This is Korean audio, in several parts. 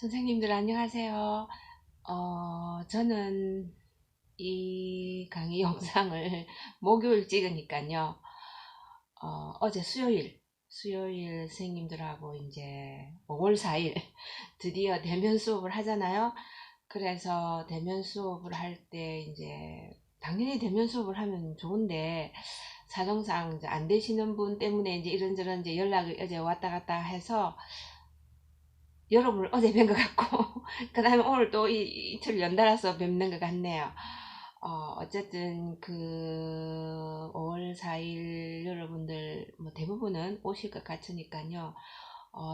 선생님들 안녕하세요. 저는 이 강의 영상을 목요일 찍으니까요. 어제 수요일 선생님들하고 이제 5월 4일 드디어 대면 수업을 하잖아요. 그래서 대면 수업을 할 때 이제 당연히 대면 수업을 하면 좋은데 사정상 이제 안 되시는 분 때문에 이제 이런저런 이제 연락이 어제 왔다 갔다 해서 여러분을 어제 뵌 것 같고 그 다음에 오늘 또 이틀 연달아서 뵙는 것 같네요. 어쨌든 그 5월 4일 여러분들 뭐 대부분은 오실 것 같으니까요.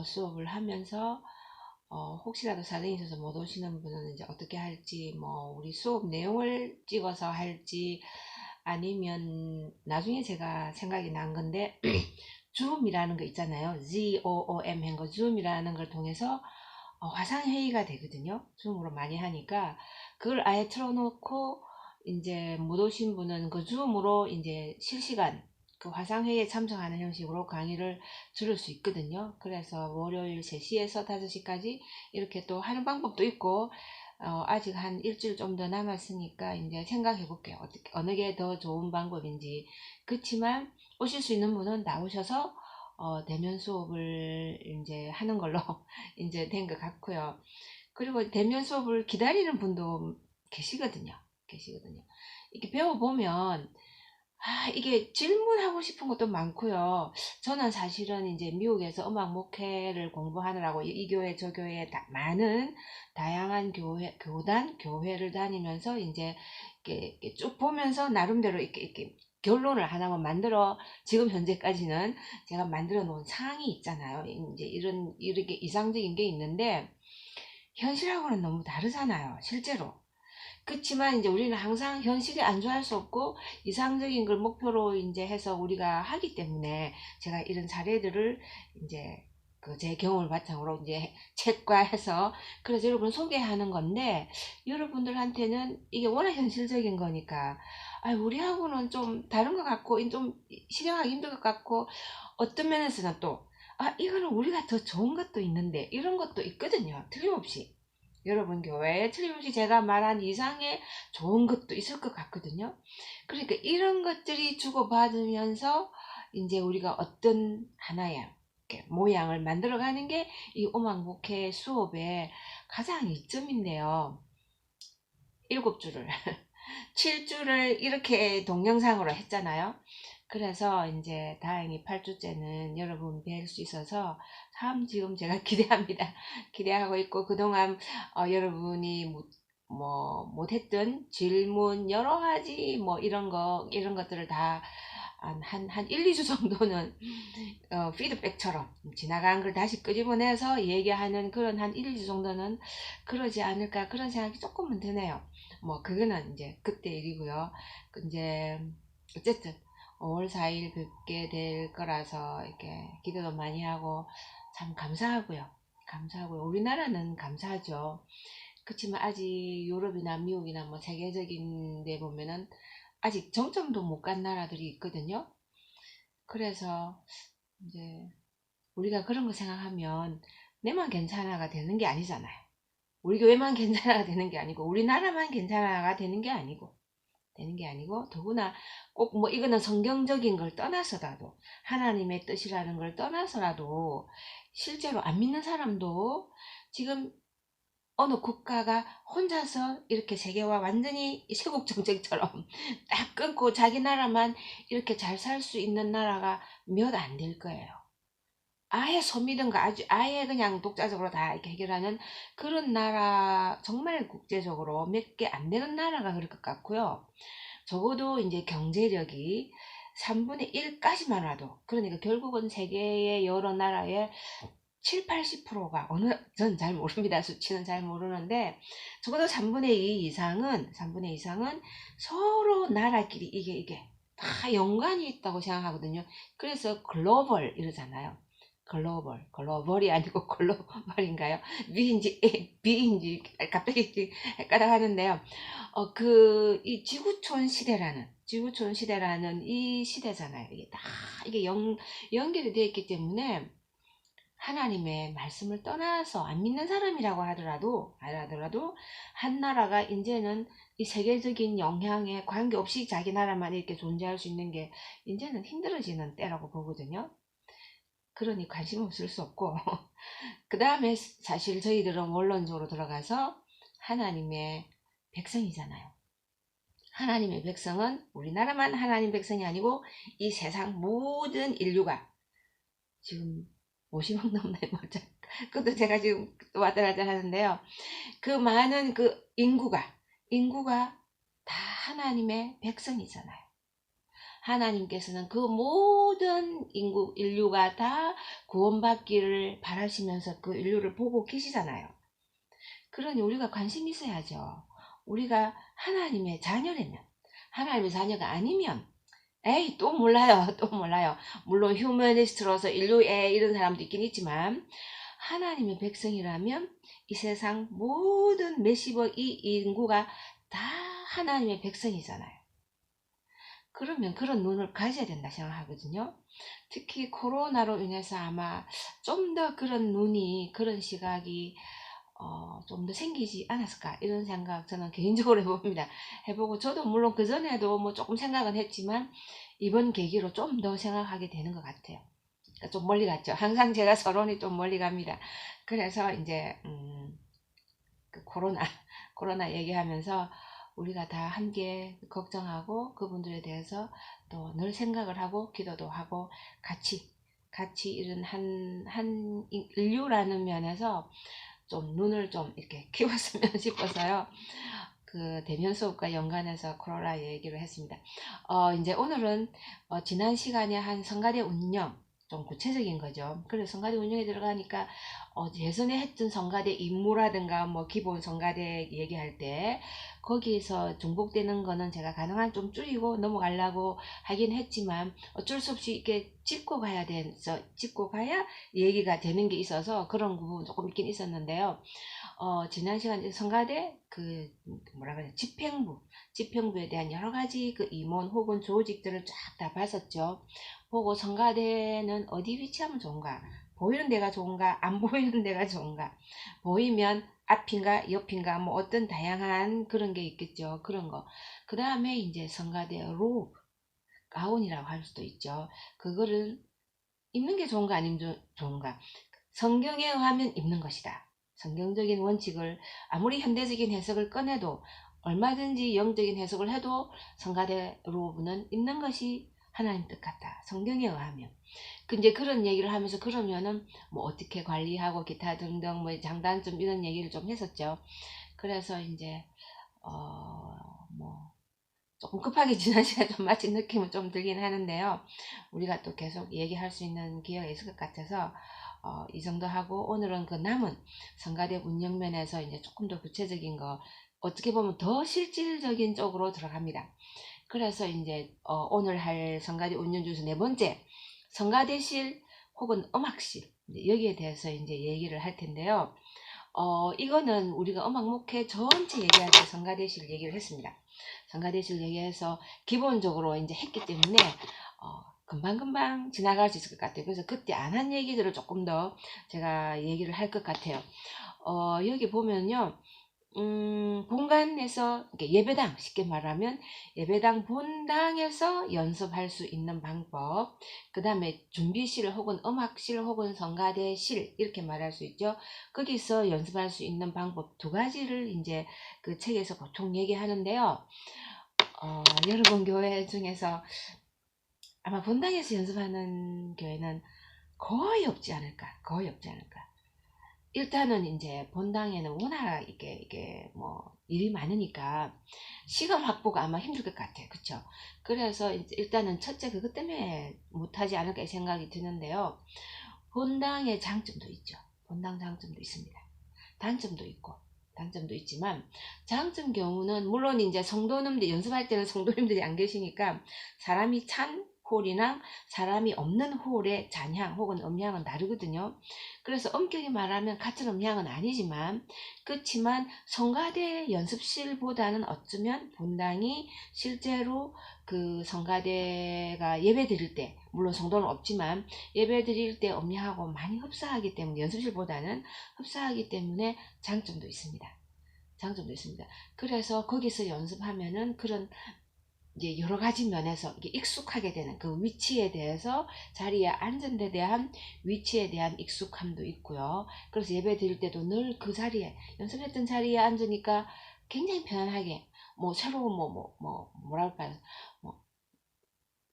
수업을 하면서 혹시라도 사정이 있어서 못 오시는 분은 이제 어떻게 할지, 뭐 우리 수업 내용을 찍어서 할지, 아니면 나중에 제가 생각이 난 건데 줌이라는 거 있잖아요. ZOOM 한 거, 줌이라는 걸 통해서 화상회의가 되거든요. 줌으로 많이 하니까 그걸 아예 틀어놓고 이제 못 오신 분은 그 줌으로 이제 실시간 그 화상회의에 참석하는 형식으로 강의를 들을 수 있거든요. 그래서 월요일 3시에서 5시까지 이렇게 또 하는 방법도 있고, 아직 한 일주일 좀 더 남았으니까 이제 생각해 볼게요. 어떻게, 어느 게 더 좋은 방법인지. 그렇지만 오실 수 있는 분은 나오셔서 대면 수업을 이제 하는 걸로 이제 된 것 같고요. 그리고 대면 수업을 기다리는 분도 계시거든요. 이렇게 배워보면 이게 질문하고 싶은 것도 많고요. 저는 사실은 이제 미국에서 음악 목회를 공부하느라고 이 교회 저 교회 많은 다양한 교회를 다니면서 이제 이렇게 쭉 보면서 나름대로 이렇게 결론을 하나만 만들어, 지금 현재까지는 제가 만들어 놓은 상이 있잖아요. 이제 이렇게 이상적인 게 있는데 현실하고는 너무 다르잖아요, 실제로. 그렇지만 이제 우리는 항상 현실이 안좋아할 수 없고 이상적인 걸 목표로 이제 해서 우리가 하기 때문에 제가 이런 사례들을 이제 그 제 경험을 바탕으로 이제 책과해서 그래서 여러분 소개하는 건데, 여러분들한테는 이게 워낙 현실적인 거니까 우리하고는 좀 다른 것 같고 좀 실행하기 힘들 것 같고, 어떤 면에서는 또 이거는 우리가 더 좋은 것도 있는데 이런 것도 있거든요. 틀림없이 여러분 교회에 틀림없이 제가 말한 이상의 좋은 것도 있을 것 같거든요. 그러니까 이런 것들이 주고받으면서 이제 우리가 어떤 하나의 이렇게 모양을 만들어가는 게 이 오막 목회 수업의 가장 이점인데요. 7주를 7주를 이렇게 동영상으로 했잖아요. 그래서 이제 다행히 8주째는 여러분 뵐 수 있어서 참 지금 제가 기대합니다. 기대하고 있고, 그동안 여러분이 못했던 질문 여러 가지 뭐 이런 것들을 다 한 1, 2주 정도는 피드백처럼 지나간 걸 다시 끄집어내서 얘기하는 그런 한 1, 2주 정도는 그러지 않을까, 그런 생각이 조금은 드네요. 뭐 그거는 이제 그때 일이고요. 이제 어쨌든 5월 4일 뵙게 될 거라서 이렇게 기도도 많이 하고 참 감사하고요. 우리나라는 감사하죠. 그렇지만 아직 유럽이나 미국이나 뭐 세계적인 데 보면은 아직 정점도 못 간 나라들이 있거든요. 그래서 이제 우리가 그런 거 생각하면 내만 괜찮아가 되는 게 아니잖아요. 우리 교회만 괜찮아가 되는 게 아니고 우리나라만 괜찮아가 되는 게 아니고 더구나 꼭 뭐 이거는 성경적인 걸 떠나서라도, 하나님의 뜻이라는 걸 떠나서라도 실제로 안 믿는 사람도 지금 어느 국가가 혼자서 이렇게 세계와 완전히 세국 정책처럼 딱 끊고 자기 나라만 이렇게 잘 살 수 있는 나라가 몇 안 될 거예요. 아예 소미든가 아예 그냥 독자적으로 다 이렇게 해결하는 그런 나라, 정말 국제적으로 몇 개 안 되는 나라가 그럴 것 같고요. 적어도 이제 경제력이 3분의 1까지만 와도, 그러니까 결국은 세계의 여러 나라의 7, 80%가 전 잘 모릅니다. 수치는 잘 모르는데 적어도 3분의 2 이상은 서로 나라끼리 이게 다 연관이 있다고 생각하거든요. 그래서 글로벌 이러잖아요. 글로벌이 아니고 글로벌인가요? B인지 갑자기 헷갈려 하는데요. 이 지구촌 시대라는 이 시대잖아요. 이게 다 이게 연결이 되어 있기 때문에 하나님의 말씀을 떠나서 안 믿는 사람이라고 하더라도 한 나라가 이제는 이 세계적인 영향에 관계없이 자기 나라만 이렇게 존재할 수 있는 게 이제는 힘들어지는 때라고 보거든요. 그러니 관심 없을 수 없고 그 다음에 사실 저희들은 원론적으로 들어가서 하나님의 백성이잖아요. 하나님의 백성은 우리나라만 하나님 백성이 아니고 이 세상 모든 인류가 지금 50억 넘나요? 그것도 제가 지금 왔다 갔다 하는데요. 그 많은 그 인구가 다 하나님의 백성이잖아요. 하나님께서는 그 모든 인류가 다 구원받기를 바라시면서 그 인류를 보고 계시잖아요. 그러니 우리가 관심 있어야죠. 우리가 하나님의 자녀라면, 하나님의 자녀가 아니면 에이 또 몰라요. 또 몰라요. 물론 휴머니스트로서 인류에 이런 사람도 있긴 있지만 하나님의 백성이라면 이 세상 모든 몇십억 이 인구가 다 하나님의 백성이잖아요. 그러면 그런 눈을 가져야 된다 생각하거든요. 특히 코로나로 인해서 아마 좀 더 그런 눈이, 그런 시각이 좀 더 생기지 않았을까 이런 생각 저는 개인적으로 해봅니다. 해보고 저도 물론 그전에도 뭐 조금 생각은 했지만 이번 계기로 좀 더 생각하게 되는 것 같아요. 그러니까 좀 멀리 갔죠. 항상 제가 서론이 좀 멀리 갑니다. 그래서 이제 그 코로나 얘기하면서 우리가 다 함께 걱정하고 그분들에 대해서 또 늘 생각을 하고 기도도 하고 같이 이런 한 인류라는 면에서 좀 눈을 좀 이렇게 키웠으면 싶어서요. 그 대면 수업과 연관해서 코로나 얘기를 했습니다. 이제 오늘은 지난 시간에 한 성가대 운영 좀 구체적인 거죠. 그래서 성가대 운영에 들어가니까 예전에 했던 성가대 임무라든가 뭐 기본 성가대 얘기할 때 거기에서 중복되는 거는 제가 가능한 좀 줄이고 넘어가려고 하긴 했지만 어쩔 수 없이 이렇게 짚고 가야 얘기가 되는 게 있어서 그런 부분 조금 있긴 있었는데요. 지난 시간에 성가대 그 뭐라 그래 집행부에 대한 여러 가지 그 임원 혹은 조직들을 쫙 다 봤었죠. 보고 성가대는 어디 위치하면 좋은가? 보이는 데가 좋은가? 안 보이는 데가 좋은가? 보이면 앞인가 옆인가 뭐 어떤 다양한 그런 게 있겠죠. 그런 거. 그 다음에 이제 성가대 로브 가운이라고 할 수도 있죠. 그거를 입는 게 좋은가 아니면 좋은가? 성경에 의하면 입는 것이다. 성경적인 원칙을 아무리 현대적인 해석을 꺼내도 얼마든지 영적인 해석을 해도 성가대 로브는 입는 것이 하나님 뜻 같다. 성경에 의하면. 이제 그런 얘기를 하면서 그러면은 뭐 어떻게 관리하고 기타 등등 뭐 장단점 이런 얘기를 좀 했었죠. 그래서 이제 뭐 조금 급하게 지난 시간 좀 마친 느낌은 좀 들긴 하는데요. 우리가 또 계속 얘기할 수 있는 기회가 있을 것 같아서 이 정도 하고 오늘은 그 남은 성가대 운영면에서 이제 조금 더 구체적인 거 어떻게 보면 더 실질적인 쪽으로 들어갑니다. 그래서 이제 오늘 할 성가대 운영 중에서 네 번째 성가대실 혹은 음악실 여기에 대해서 이제 얘기를 할 텐데요. 이거는 우리가 음악 목회 전체 얘기할 때 성가대실 얘기를 했습니다. 성가대실 얘기해서 기본적으로 이제 했기 때문에 금방금방 지나갈 수 있을 것 같아요. 그래서 그때 안 한 얘기들을 조금 더 제가 얘기를 할 것 같아요. 여기 보면요. 본관에서 예배당 쉽게 말하면 예배당 본당에서 연습할 수 있는 방법, 그 다음에 준비실 혹은 음악실 혹은 성가대실 이렇게 말할 수 있죠. 거기서 연습할 수 있는 방법 두 가지를 이제 그 책에서 보통 얘기하는데요. 여러분 교회 중에서 아마 본당에서 연습하는 교회는 거의 없지 않을까. 일단은 이제 본당에는 워낙 이게 뭐 일이 많으니까 시간 확보가 아마 힘들 것 같아요. 그쵸? 그래서 일단은 첫째 그것 때문에 못하지 않을까 생각이 드는데요. 본당의 장점도 있죠. 본당 장점도 있습니다. 단점도 있지만 장점 경우는 물론 이제 성도님들 연습할 때는 성도님들이 안 계시니까 사람이 찬 홀이랑 사람이 없는 홀의 잔향 혹은 음향은 다르거든요. 그래서 엄격히 말하면 같은 음향은 아니지만, 그렇지만 성가대 연습실보다는 어쩌면 본당이 실제로 그 성가대가 예배 드릴 때, 물론 성도는 없지만 예배 드릴 때 음향하고 많이 흡사하기 때문에, 연습실보다는 흡사하기 때문에 장점도 있습니다. 장점도 있습니다. 그래서 거기서 연습하면은 그런 이제 여러 가지 면에서 이게 익숙하게 되는 그 위치에 대해서, 자리에 앉은 데 대한 위치에 대한 익숙함도 있고요. 그래서 예배 드릴 때도 늘 그 자리에, 연습했던 자리에 앉으니까 굉장히 편안하게, 뭐 새로운 뭐랄까요, 뭐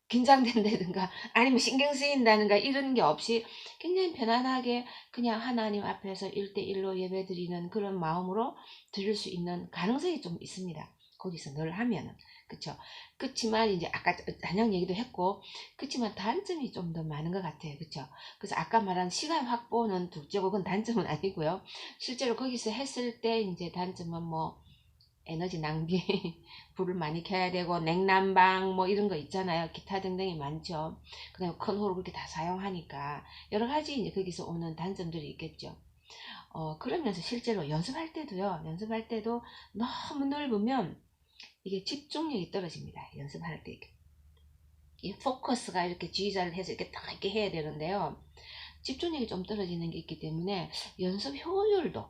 긴장된다든가 아니면 신경 쓰인다든가 이런 게 없이 굉장히 편안하게 그냥 하나님 앞에서 1대1로 예배드리는 그런 마음으로 드릴 수 있는 가능성이 좀 있습니다. 거기서 늘 하면은. 그쵸. 그치만 이제 아까 단양 얘기도 했고, 그치만 단점이 좀 더 많은 것 같아요. 그쵸. 그래서 아까 말한 시간 확보는 둘째고, 그건 단점은 아니고요. 실제로 거기서 했을 때 이제 단점은 뭐 에너지 낭비, 불을 많이 켜야 되고, 냉난방 뭐 이런 거 있잖아요. 기타 등등이 많죠. 그다음에 큰 홀을 그렇게 다 사용하니까 여러 가지 이제 거기서 오는 단점들이 있겠죠. 그러면서 실제로 연습할 때도 너무 넓으면 이게 집중력이 떨어집니다. 연습할 때 이 포커스가 이렇게 지휘자를 해서 이렇게 딱 이렇게 해야 되는데요. 집중력이 좀 떨어지는 게 있기 때문에 연습 효율도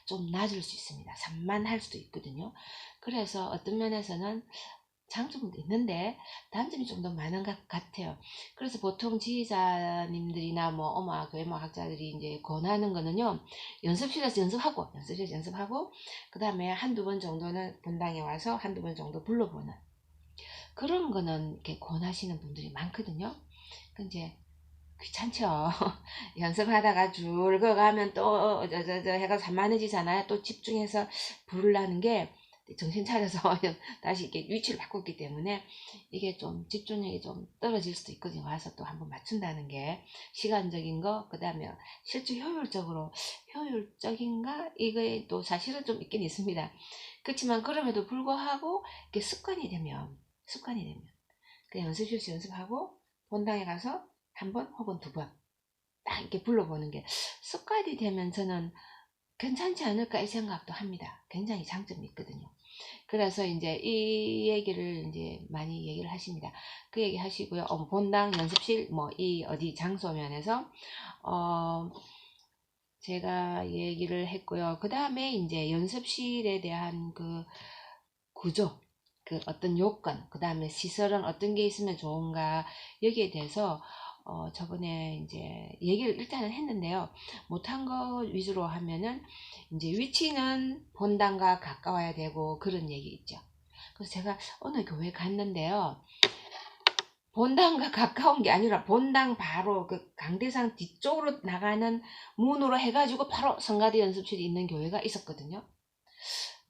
좀 낮을 수 있습니다. 산만할 수도 있거든요. 그래서 어떤 면에서는 장점도 있는데 단점이 좀 더 많은 것 같아요. 그래서 보통 지휘자님들이나 뭐 교회마 학자들이 이제 권하는 거는요, 연습실에서 연습하고, 그 다음에 한두 번 정도는 본당에 와서 한두 번 정도 불러보는 그런 거는 이렇게 권하시는 분들이 많거든요. 그 이제 귀찮죠. 연습하다가 줄 그어가면 또 해가 산만해지잖아요. 또 집중해서 부르려는 게 정신 차려서 다시 이렇게 위치를 바꿨기 때문에 이게 좀 집중력이 좀 떨어질 수도 있거든요. 와서 또 한번 맞춘다는 게 시간적인 거, 그 다음에 실제 효율적인가, 이게 또 사실은 좀 있긴 있습니다. 그렇지만 그럼에도 불구하고 이게 습관이 되면 그 연습실에서 연습하고 본당에 가서 한 번 혹은 두 번 딱 이렇게 불러보는 게 습관이 되면 저는 괜찮지 않을까 이 생각도 합니다. 굉장히 장점이 있거든요. 그래서 이제 이 얘기를 이제 많이 얘기를 하십니다. 그 얘기 하시고요. 본당, 연습실, 뭐 이 어디 장소 면에서 제가 얘기를 했고요. 그 다음에 이제 연습실에 대한 그 구조, 그 어떤 요건, 그 다음에 시설은 어떤 게 있으면 좋은가, 여기에 대해서 저번에 이제 얘기를 일단은 했는데요. 못한 거 위주로 하면은 이제 위치는 본당과 가까워야 되고 그런 얘기 있죠. 그래서 제가 어느 교회 갔는데요. 본당과 가까운 게 아니라 본당 바로 그 강대상 뒤쪽으로 나가는 문으로 해가지고 바로 성가대 연습실이 있는 교회가 있었거든요.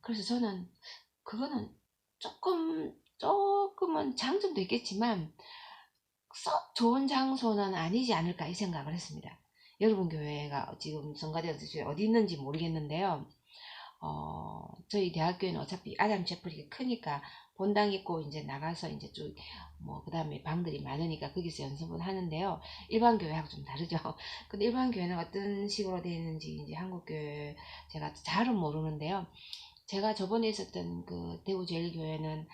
그래서 저는 그거는 조금은 장점도 있겠지만 썩 좋은 장소는 아니지 않을까 이 생각을 했습니다. 여러분 교회가 지금 성가대 연습실이 어디 있는지 모르겠는데요. 저희 대학교에는 어차피 아담 채플이 크니까 본당 있고 이제 나가서 이제 쭉 뭐 그 다음에 방들이 많으니까 거기서 연습을 하는데요. 일반 교회하고 좀 다르죠. 근데 일반 교회는 어떤 식으로 되어 있는지 이제 한국 교회 제가 잘은 모르는데요. 제가 저번에 있었던 그 대구제일교회는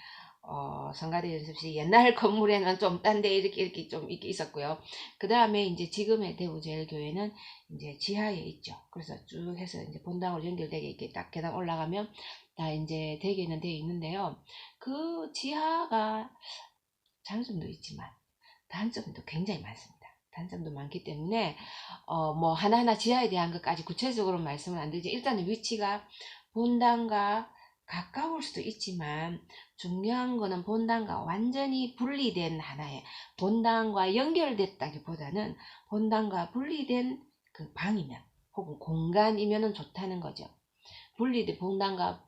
성가대 연습실이 옛날 건물에는 좀 딴 데 이렇게 좀 이렇게 있었고요. 그 다음에 이제 지금의 대구제일교회는 이제 지하에 있죠. 그래서 쭉 해서 이제 본당으로 연결되게 이렇게 딱 계단 올라가면 다 이제 되게는 되어 있는데요. 그 지하가 장점도 있지만 단점도 굉장히 많습니다. 단점도 많기 때문에 뭐 하나하나 지하에 대한 것까지 구체적으로 말씀은 안 드리지, 일단은 위치가 본당과 가까울 수도 있지만 중요한 거는 본당과 완전히 분리된 하나의, 본당과 연결됐다기보다는 본당과 분리된 그 방이면 혹은 공간이면 좋다는 거죠. 본당과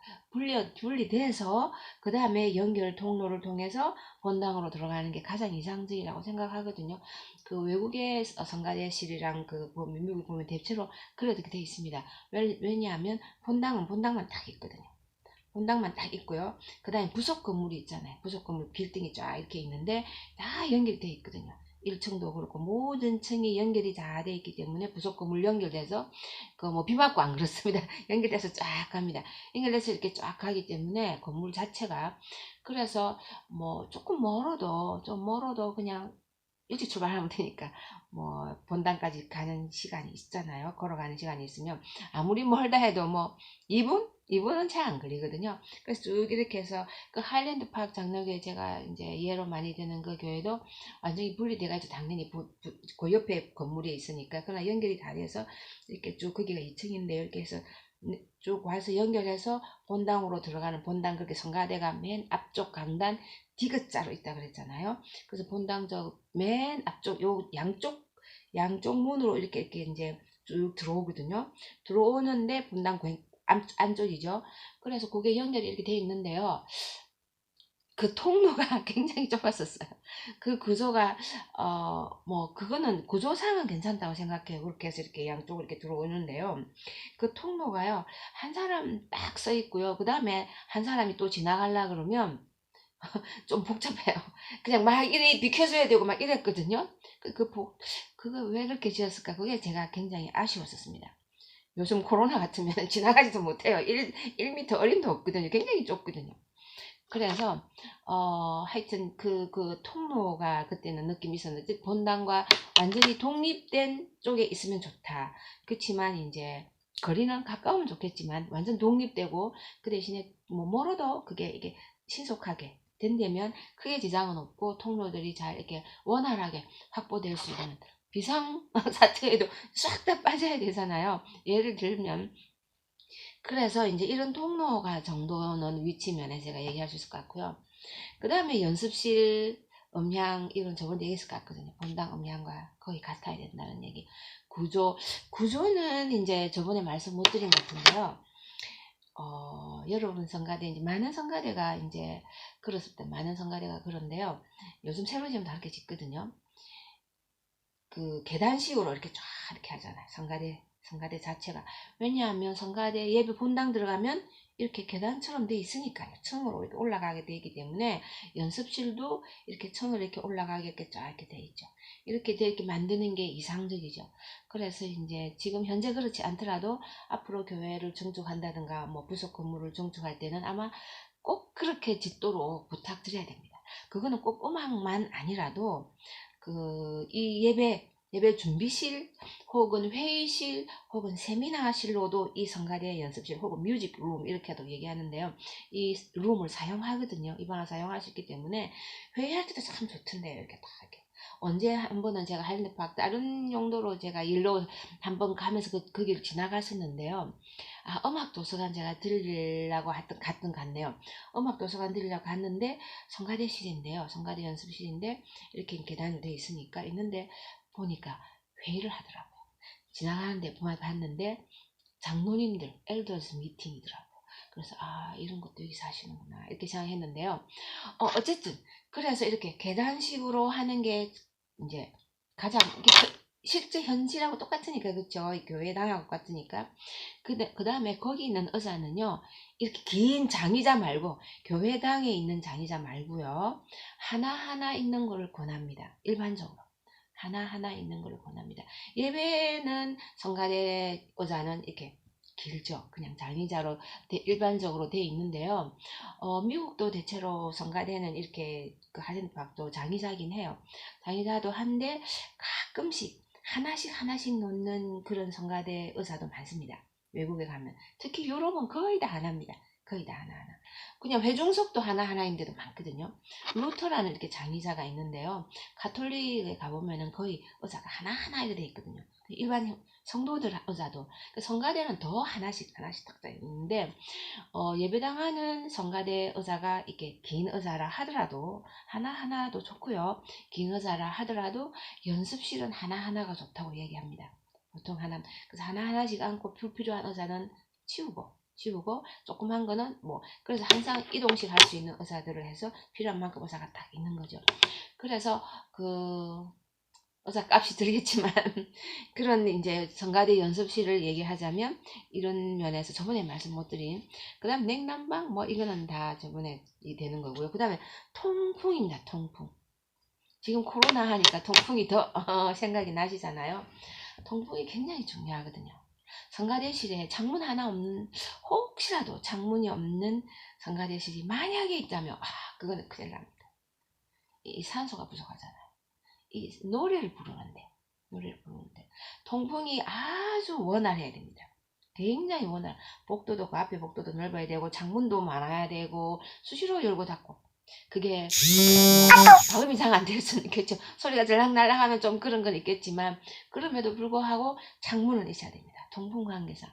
분리돼서 그 다음에 연결 통로를 통해서 본당으로 들어가는 게 가장 이상적이라고 생각하거든요. 그 외국의 성가대실이랑 그 미국을 보면 대체로 그렇게 돼 있습니다. 왜냐하면 본당은 본당만 딱 있거든요. 본당만 딱 있고요. 그 다음에 부속 건물이 있잖아요. 부속 건물 빌딩이 쫙 이렇게 있는데 다 연결되어 있거든요. 1층도 그렇고 모든 층이 연결이 다 돼 있기 때문에 부속 건물 연결돼서 그 뭐 비 맞고 안 그렇습니다. 연결돼서 쫙 갑니다. 연결돼서 이렇게 쫙 가기 때문에 건물 자체가, 그래서 뭐 조금 멀어도 좀 멀어도 그냥 일찍 출발하면 되니까 뭐 본당까지 가는 시간이 있잖아요. 걸어가는 시간이 있으면 아무리 멀다 해도 뭐 2분? 2분은 채 안 걸리거든요. 그래서 쭉 이렇게 해서 그 하일랜드 파크 장로교회, 제가 이제 예로 많이 드는 그 교회도 완전히 분리돼가지고 당연히 그 옆에 건물에 있으니까, 그러나 연결이 다 돼서 이렇게 쭉, 거기가 2층인데요. 이렇게 해서 쭉 와서 연결해서 본당으로 들어가는, 본당 그렇게 성가대가 맨 앞쪽 강단 디귿자로 있다 그랬잖아요. 그래서 본당 저 맨 앞쪽 요 양쪽 문으로 이렇게 이제 쭉 들어오거든요. 들어오는데 본당 안쪽이죠. 그래서 그게 연결이 이렇게 돼 있는데요. 그 통로가 굉장히 좁았었어요. 그 구조가 뭐 그거는 구조상은 괜찮다고 생각해요. 그렇게 해서 이렇게 양쪽으로 이렇게 들어오는데요. 그 통로가요, 한 사람 딱 서 있고요. 그 다음에 한 사람이 또 지나가려 그러면 좀 복잡해요. 그냥 막 이래 비켜줘야 되고 막 이랬거든요. 그거 왜 그렇게 지었을까? 그게 제가 굉장히 아쉬웠었습니다. 요즘 코로나 같으면 지나가지도 못해요. 1m 어림도 없거든요. 굉장히 좁거든요. 그래서 하여튼 그 통로가 그때는 느낌이 있었는데, 본당과 완전히 독립된 쪽에 있으면 좋다. 그렇지만 이제 거리는 가까우면 좋겠지만 완전 독립되고 그 대신에 뭐 멀어도 그게 이게 신속하게 된다면 크게 지장은 없고 통로들이 잘 이렇게 원활하게 확보될 수 있는, 비상 사태에도 싹 다 빠져야 되잖아요. 예를 들면, 그래서 이제 이런 통로가 정도는 위치면에 제가 얘기할 수 있을 것 같고요. 그 다음에 연습실 음향, 이건 저번에 얘기했을 것 같거든요. 본당 음향과 거의 같아야 된다는 얘기. 구조는 이제 저번에 말씀 못 드린 것 같은데요. 여러분 성가대, 이제 많은 성가대가 이제 그렇습니다. 많은 성가대가 그런데요. 요즘 새로 지금 다 이렇게 짓거든요. 그 계단식으로 이렇게 쫙 이렇게 하잖아요. 성가대 자체가. 왜냐하면 성가대 예배 본당 들어가면 이렇게 계단처럼 돼 있으니까요. 층으로 이렇게 올라가게 되기 때문에 연습실도 이렇게 층으로 이렇게 올라가게 쫙 이렇게 돼 있죠. 이렇게 돼 이렇게 만드는 게 이상적이죠. 그래서 이제 지금 현재 그렇지 않더라도 앞으로 교회를 증축한다든가 뭐 부속 건물을 증축할 때는 아마 꼭 그렇게 짓도록 부탁드려야 됩니다. 그거는 꼭 음악만 아니라도 이 예배 준비실 혹은 회의실 혹은 세미나실로도 이 성가대 연습실 혹은 뮤직룸 이렇게도 얘기하는데요. 이 룸을 사용하거든요. 이 방을 사용할 수 있기 때문에 회의할 때도 참 좋던데요. 이렇게 다 이렇게. 언제 한 번은 제가 하일랜드파크 다른 용도로 제가 일로 한번 가면서 그 길 지나갔었는데요. 음악 도서관 제가 들리려고 갔네요. 음악 도서관 들리려고 갔는데 성가대실인데요. 성가대 연습실인데 이렇게 계단으로 돼 있으니까 있는데 보니까 회의를 하더라고요. 지나가는데 봤는데 장로님들 엘더스 미팅이더라고요. 그래서 이런 것도 여기서 하시는구나 이렇게 생각했는데요. 어쨌든 그래서 이렇게 계단식으로 하는 게 이제 가장 실제 현실하고 똑같으니까, 그쵸? 교회당하고 똑같으니까. 그 다음에 거기 있는 의자는요, 이렇게 긴 장의자 말고, 교회당에 있는 장의자 말고요, 하나하나 있는 거를 권합니다. 일반적으로. 하나하나 있는 걸 권합니다. 예배는 성가대 의자는 이렇게 길죠. 그냥 장의자로 일반적으로 돼 있는데요. 미국도 대체로 성가대는 이렇게 그 하이든팍도 장의자긴 해요. 장의자도 한데 가끔씩 하나씩 놓는 그런 성가대 의사도 많습니다. 외국에 가면. 특히 유럽은 거의 다 하나입니다. 거의 다 하나하나. 그냥 회중석도 하나하나인데도 많거든요. 루터라는 이렇게 장의자가 있는데요. 가톨릭에 가보면은 거의 의자가 하나하나 이렇게 돼 있거든요. 일반 성도들 의자도. 성가대는 더 하나씩 딱 있는데, 예배당하는 성가대 의자가 이렇게 긴 의자라 하더라도, 하나하나도 좋고요. 긴 의자라 하더라도 연습실은 하나하나가 좋다고 얘기합니다. 보통 그래서 하나하나씩 안고 불필요한 의자는 치우고 조그만 거는 그래서 항상 이동식 할 수 있는 의사들을 해서 필요한 만큼 의사가 딱 있는 거죠. 그래서 의사값이 들겠지만 그런 이제 성가대 연습실을 얘기하자면 이런 면에서 저번에 말씀 못 드린, 그 다음 냉난방 뭐 이거는 다 저번에 되는 거고요. 그 다음에 통풍입니다. 통풍. 지금 코로나 하니까 통풍이 더 생각이 나시잖아요. 통풍이 굉장히 중요하거든요. 성가대실에 창문 하나 없는, 혹시라도 창문이 없는 성가대실이 만약에 있다면 그거는 큰일 납니다. 이 산소가 부족하잖아요. 이 노래를 부르는데 통풍이 아주 원활해야 됩니다. 굉장히 원활. 복도도 그 앞에 복도도 넓어야 되고 창문도 많아야 되고 수시로 열고 닫고. 그게 다음이 잘 안 될 수는 있겠죠. 소리가 들락날락 하면 좀 그런 건 있겠지만 그럼에도 불구하고 창문은 있어야 됩니다. 통풍 관계상.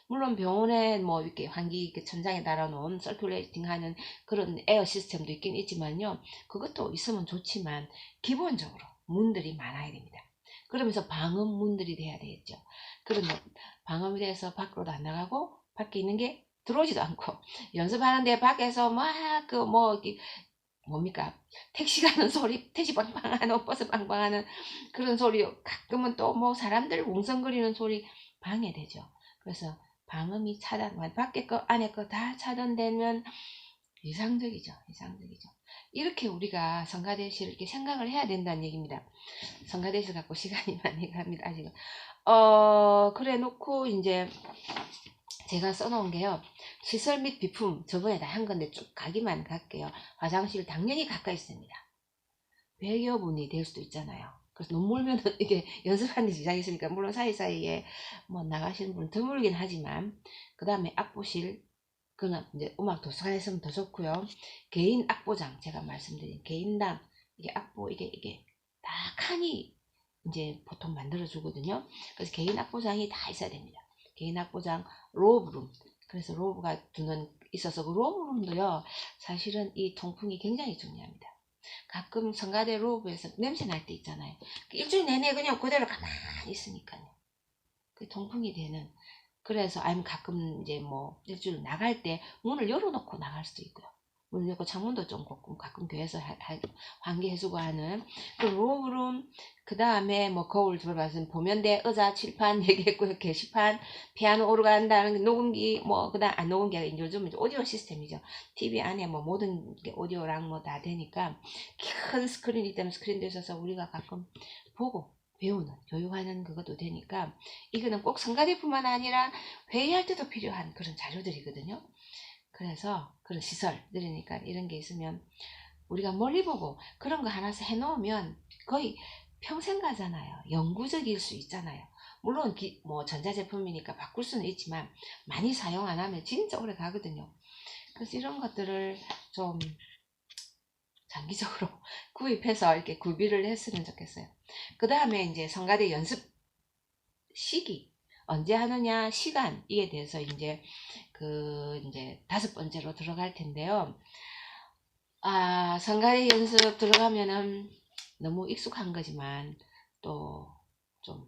물론 병원에 뭐 이렇게 환기 이렇게 천장에 달아놓은 서큘레이팅 하는 그런 에어 시스템도 있긴 있지만요. 그것도 있으면 좋지만 기본적으로 문들이 많아야 됩니다. 그러면서 방음 문들이 돼야 되겠죠. 그러면 방음이 돼서 밖으로도 안 나가고 밖에 있는 게 들어오지도 않고 연습하는데 밖에서 막 그 뭐 뭡니까 택시 가는 소리, 택시 빵빵하는 버스 빵빵하는 그런 소리, 가끔은 또 뭐 사람들 웅성거리는 소리 방해되죠. 그래서 방음이 차단, 밖에 거 안에 거 다 차단되면 이상적이죠. 이상적이죠. 이렇게 우리가 성가대실을 이렇게 생각을 해야 된다는 얘기입니다. 성가대실 갖고 시간이 많이 갑니다. 아직 그래 놓고 이제 제가 써놓은 게요. 시설 및 비품 저번에 다 한 건데 쭉 가기만 갈게요. 화장실 당연히 가까이 있습니다. 100여 분이 될 수도 있잖아요. 그래서 너무 멀면은 이게 연습하는 데 지장이 있으니까 물론 사이사이에 뭐 나가시는 분은 드물긴 하지만, 그 다음에 악보실, 그는 이제 음악 도서관에 있으면 더 좋고요. 개인 악보장, 제가 말씀드린 개인당 이게 악보 이게 다 칸이 이제 보통 만들어 주거든요. 그래서 개인 악보장이 다 있어야 됩니다. 개인 악보장, 로브룸. 그래서 로브가 두는 있어서 그 로브룸도요. 사실은 이 통풍이 굉장히 중요합니다. 가끔 성가대 로브에서 냄새 날 때 있잖아요. 일주일 내내 그냥 그대로 가만히 있으니까요. 그 통풍이 되는. 그래서 아니면 가끔 이제 뭐 일주일 나갈 때 문을 열어놓고 나갈 수도 있고요. 문을 열고 창문도 좀 가끔 교회에서 환기해주고 하는 그 룸, 그 다음에 뭐 거울 들어가서 보면대, 의자, 칠판 얘기했고요. 게시판, 피아노 오르간다는 녹음기, 뭐 그다음 녹음기가 이제 요즘 오디오 시스템이죠. TV 안에 뭐 모든 게 오디오랑 뭐 다 되니까 큰 스크린이 때문에 스크린도 있어서 우리가 가끔 보고 배우는, 교육하는 그것도 되니까 이거는 꼭 성가대뿐만 아니라 회의할 때도 필요한 그런 자료들이거든요. 그래서 그런 시설 들으니까 이런 게 있으면 우리가 멀리 보고 그런 거 하나씩 해놓으면 거의 평생 가잖아요. 영구적일 수 있잖아요. 물론 뭐 전자제품이니까 바꿀 수는 있지만 많이 사용 안 하면 진짜 오래 가거든요. 그래서 이런 것들을 좀 장기적으로 구입해서 이렇게 구비를 했으면 좋겠어요. 그 다음에 이제 성가대 연습 시기, 언제 하느냐, 시간, 이에 대해서 이제 이제 5번째로 들어갈 텐데요. 성가대 연습 들어가면은 너무 익숙한 거지만 또 좀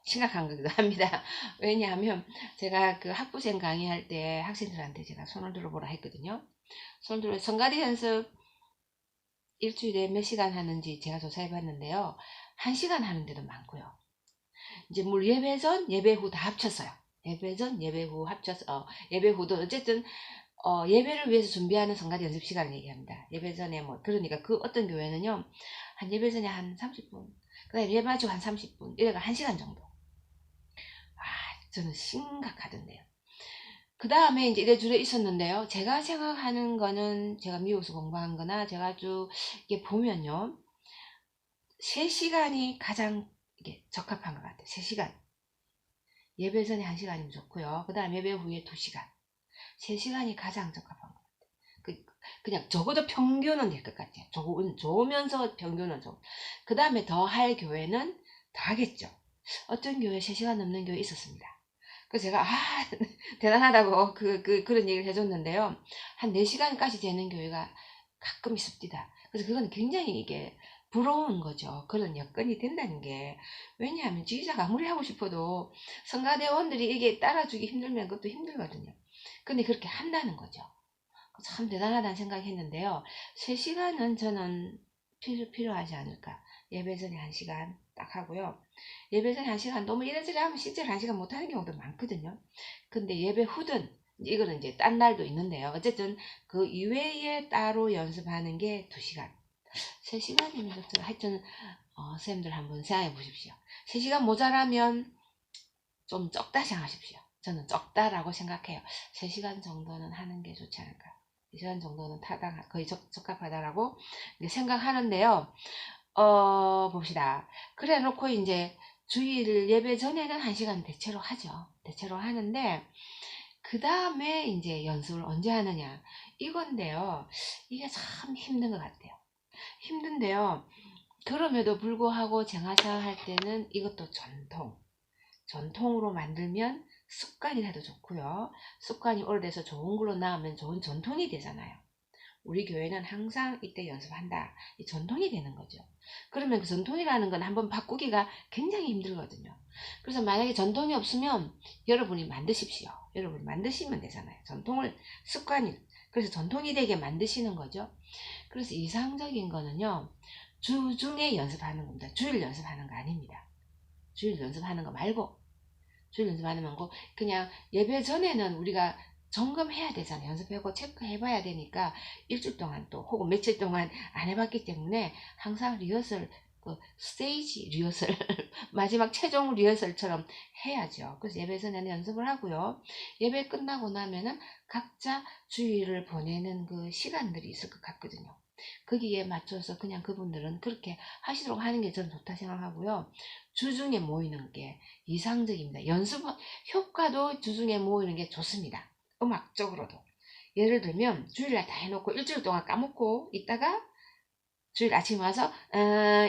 심각한 거기도 합니다. 왜냐하면 제가 그 학부생 강의할 때 학생들한테 제가 손을 들어보라 했거든요. 손을 들어 성가대 연습 일주일에 몇 시간 하는지 제가 조사해 봤는데요. 1시간 하는 데도 많고요. 이제 물 예배 전, 예배 후 다 합쳤어요. 예배 전, 예배 후 합쳐서, 예배 후도 어쨌든, 예배를 위해서 준비하는 성가대 연습 시간을 얘기합니다. 예배 전에 뭐, 그러니까 그 어떤 교회는요, 한 예배 전에 한 30분, 그 다음에 예배 마치고 한 30분, 이래가 1시간 정도. 저는 심각하던데요. 그 다음에 이제 이래저래 있었는데요. 제가 생각하는 거는 제가 미국에서 공부한 거나 제가 쭉 이게 보면요. 3시간이 가장 이게 적합한 것 같아요. 3시간. 예배 전에 1시간이면 좋고요. 그 다음 예배 후에 2시간. 3시간이 가장 적합한 것 같아요. 그냥 적어도 평균은 될 것 같아요. 좋으면서 평균은 좋고. 그 다음에 더 할 교회는 더 하겠죠. 어떤 교회 3시간 넘는 교회 있었습니다. 그래서 제가 대단하다고 그런 얘기를 해줬는데요. 한 4시간까지 되는 교회가 가끔 있습니다. 그래서 그건 굉장히 이게 부러운 거죠. 그런 여건이 된다는 게. 왜냐하면 지휘자가 아무리 하고 싶어도 성가대원들이 이게 따라주기 힘들면 그것도 힘들거든요. 근데 그렇게 한다는 거죠. 참 대단하다는 생각이 했는데요. 3시간은 저는 필요하지 않을까. 예배 전에 1시간 딱 하고요. 예배 전에 1시간 너무 이래저래 하면 실제로 1시간 못하는 경우도 많거든요. 근데 예배 후든 이거는 이제 딴 날도 있는데요. 어쨌든 그 이외에 따로 연습하는 게 2시간. 3시간이면 좋죠. 하여튼 선생님들 한번 생각해 보십시오. 3시간 모자라면 좀 적다 생각하십시오. 저는 적다라고 생각해요. 3시간 정도는 하는 게 좋지 않을까. 2시간 정도는 거의 적합하다라고 생각하는데요. 봅시다. 그래 놓고 이제 주일 예배 전에는 1시간 대체로 하죠. 대체로 하는데, 그 다음에 이제 연습을 언제 하느냐. 이건데요. 이게 참 힘든 것 같아요. 힘든데요. 그럼에도 불구하고 쟁하사 할 때는 이것도 전통으로 만들면 습관이 돼도 좋고요. 습관이 오래돼서 좋은 걸로 나오면 좋은 전통이 되잖아요. 우리 교회는 항상 이때 연습한다. 이 전통이 되는 거죠. 그러면 그 전통이라는 건 한번 바꾸기가 굉장히 힘들거든요. 그래서 만약에 전통이 없으면 여러분이 만드십시오. 여러분이 만드시면 되잖아요. 습관이. 그래서 전통이 되게 만드시는 거죠. 그래서 이상적인 거는요. 주중에 연습하는 겁니다. 주일 연습하는 거 아닙니다. 주일 연습하는 거 말고, 주일 연습하는 거고, 그냥 예배 전에는 우리가 점검해야 되잖아요. 연습하고 체크해봐야 되니까 일주일 동안 또 혹은 며칠 동안 안 해봤기 때문에 항상 리허설, 그 스테이지 리허설 마지막 최종 리허설처럼 해야죠. 그래서 예배 전에는 연습을 하고요. 예배 끝나고 나면은 각자 주일을 보내는 그 시간들이 있을 것 같거든요. 거기에 맞춰서 그냥 그분들은 그렇게 하시도록 하는 게 저는 좋다 생각하고요. 주중에 모이는 게 이상적입니다. 연습 효과도 주중에 모이는 게 좋습니다. 음악적으로도. 예를 들면 주일날 다 해놓고 일주일 동안 까먹고 있다가 주일 아침에 와서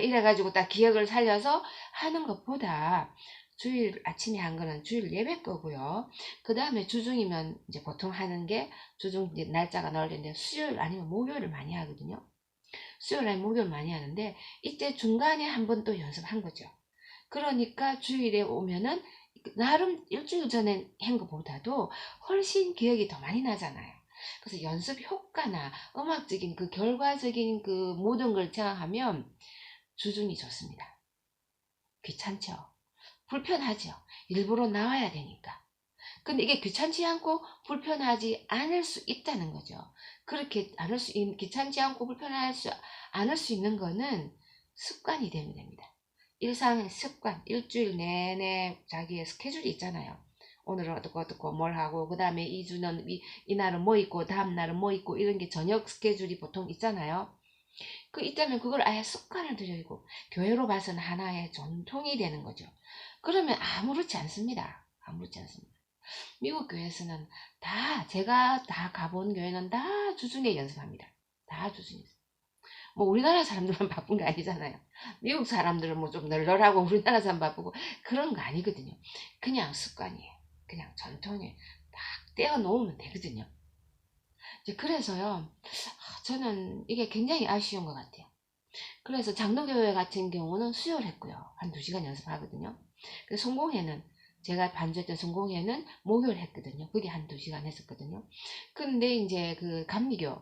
이래가지고 딱 기억을 살려서 하는 것보다 주일 아침에 한 거는 주일 예배 거고요. 그 다음에 주중이면 이제 보통 하는 게 주중 이제 날짜가 나올 텐데 수요일 아니면 목요일을 많이 하거든요. 수요일 아니면 목요일 많이 하는데 이때 중간에 한 번 또 연습한 거죠. 그러니까 주일에 오면은 나름 일주일 전에 한 것보다도 훨씬 기억이 더 많이 나잖아요. 그래서 연습 효과나 음악적인 그 결과적인 그 모든 걸 생각하면 주중이 좋습니다. 귀찮죠? 불편하죠? 일부러 나와야 되니까. 근데 이게 귀찮지 않고 불편하지 않을 수 있다는 거죠. 그렇게 귀찮지 않고 않을 수 있는 거는 습관이 되면 됩니다. 일상의 습관, 일주일 내내 자기의 스케줄이 있잖아요. 오늘은 어떻고 뭘 하고, 그 다음에 이날은 뭐 있고, 다음 날은 뭐 있고, 이런 게 저녁 스케줄이 보통 있잖아요. 이때는 그걸 아예 습관을 들이고, 교회로 봐서는 하나의 전통이 되는 거죠. 그러면 아무렇지 않습니다. 아무렇지 않습니다. 미국 교회에서는 제가 다 가본 교회는 다 주중에 연습합니다. 다 주중에. 뭐 우리나라 사람들은 바쁜 게 아니잖아요. 미국 사람들은 뭐 좀 널널하고 우리나라 사람 바쁘고 그런 거 아니거든요. 그냥 습관이에요. 그냥 전통에 딱 떼어 놓으면 되거든요. 이제 그래서요, 저는 이게 굉장히 아쉬운 것 같아요. 그래서 장로교회 같은 경우는 수요일 했고요. 한 2시간 연습하거든요. 성공회는 제가 반주했던 성공회는 목요일 했거든요. 그게 한 2시간 했었거든요. 근데 이제 그 감리교,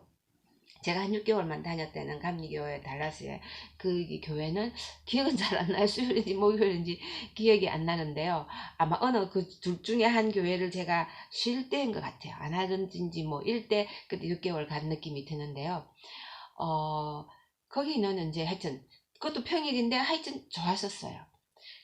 제가 한 6개월만 다녔다는 감리교회 달라스의 그 교회는 기억은 잘 안 나요. 수요일인지 목요일인지 기억이 안 나는데요. 아마 어느 그 둘 중에 한 교회를 제가 쉴 때인 것 같아요. 안 하든지 뭐 일 때 그때 6개월 간 느낌이 드는데요. 어, 거기는 이제 하여튼 그것도 평일인데 하여튼 좋았었어요.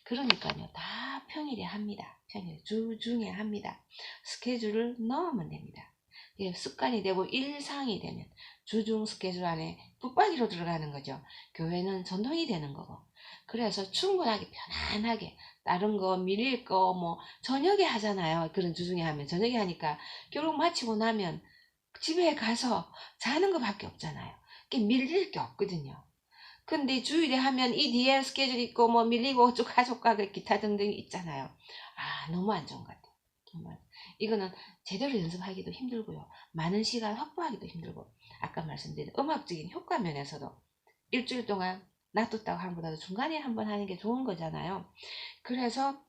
그러니까요. 다 평일에 합니다. 평일 주중에 합니다. 스케줄을 넣으면 됩니다. 예, 습관이 되고 일상이 되면 주중 스케줄 안에 붙박이로 들어가는 거죠. 교회는 전통이 되는 거고. 그래서 충분하게 편안하게 다른 거 밀릴 거 뭐 저녁에 하잖아요. 그런 주중에 하면 저녁에 하니까 결국 마치고 나면 집에 가서 자는 것밖에 없잖아요. 밀릴 게 없거든요. 근데 주일에 하면 이 뒤에 스케줄 있고 뭐 밀리고 쭉 가족과 그 기타 등등 있잖아요. 너무 안 좋은 것 같아요. 정말 이거는 제대로 연습하기도 힘들고요. 많은 시간 확보하기도 힘들고, 아까 말씀드린 음악적인 효과 면에서도 일주일 동안 놔뒀다고 하는 것보다도 중간에 한번 하는 게 좋은 거잖아요. 그래서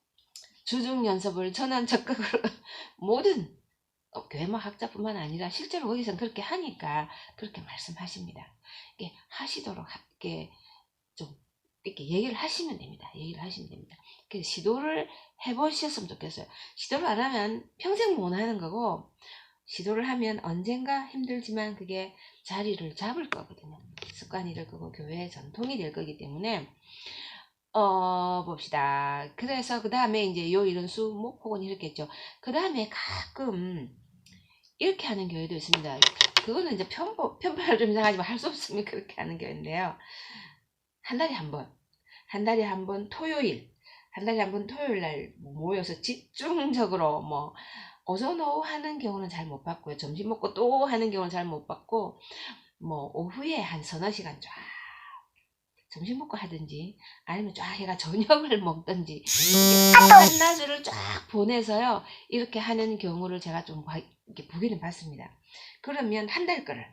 주중 연습을 저는 적극으로 모든 교회만 학자뿐만 아니라 실제로 거기서는 그렇게 하니까 그렇게 말씀하십니다. 이게 하시도록 좀 이렇게 얘기를 하시면 됩니다. 얘기를 하시면 됩니다. 그래서 시도를 해보셨으면 좋겠어요. 시도를 안 하면 평생 못 하는 거고, 시도를 하면 언젠가 힘들지만 그게 자리를 잡을 거거든요. 습관이 될 거고 교회의 전통이 될 거기 때문에 봅시다. 그래서 그 다음에 이제 요 이런 수목 혹은 이렇게 했죠. 그 다음에 가끔 이렇게 하는 교회도 있습니다. 그거는 이제 편파를 좀 이상하지만 할 수 없으면 그렇게 하는 교회인데요. 한 달에 한 번, 한 달에 한 번 토요일, 한 달에 한 번 토요일 날 모여서 집중적으로 뭐 오전 오후 하는 경우는 잘 못 봤고요. 점심 먹고 또 하는 경우는 잘 못 봤고, 뭐 오후에 한 서너 시간 쫙 점심 먹고 하든지 아니면 쫙 해가 저녁을 먹든지 한낮을 쫙 보내서요 이렇게 하는 경우를 제가 좀 이렇게 보기는 봤습니다. 그러면 한 달 거를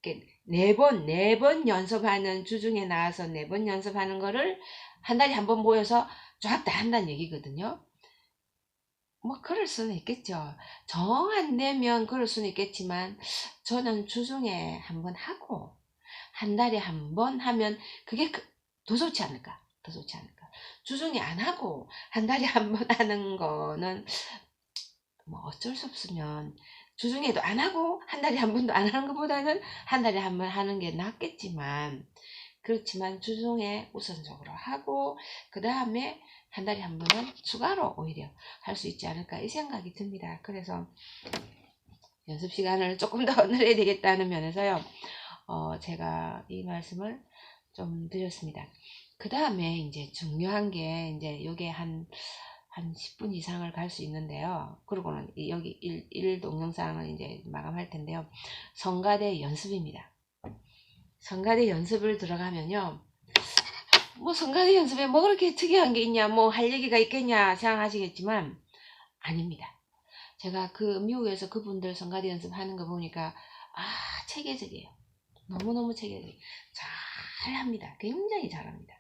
이렇게 네 번 연습하는 주중에 나와서 4번 연습하는 거를 한 달에 한 번 모여서 쫙 다 한다는 얘기거든요. 뭐 그럴 수는 있겠죠. 정 안 되면 그럴 수는 있겠지만 저는 주중에 한 번 하고 한 달에 한 번 하면 그게 더 좋지 않을까? 더 좋지 않을까? 주중에 안 하고 한 달에 한 번 하는 거는 뭐 어쩔 수 없으면 주중에도 안 하고 한 달에 한 번도 안 하는 것보다는 한 달에 한 번 하는 게 낫겠지만, 그렇지만 주중에 우선적으로 하고 그 다음에 한 달에 한 번은 추가로 오히려 할 수 있지 않을까 이 생각이 듭니다. 그래서 연습 시간을 조금 더 늘려야 되겠다는 면에서요 제가 이 말씀을 좀 드렸습니다. 그 다음에 이제 중요한 게 이제 요게 한 10분 이상을 갈 수 있는데요. 그리고는 여기 1 동영상을 이제 마감할 텐데요. 성가대 연습입니다. 성가대 연습을 들어가면요. 뭐 성가대 연습에 뭐 그렇게 특이한 게 있냐, 뭐 할 얘기가 있겠냐 생각하시겠지만 아닙니다. 제가 그 미국에서 그분들 성가대 연습하는 거 보니까 체계적이에요. 너무너무 체계적이에요. 잘합니다. 굉장히 잘합니다.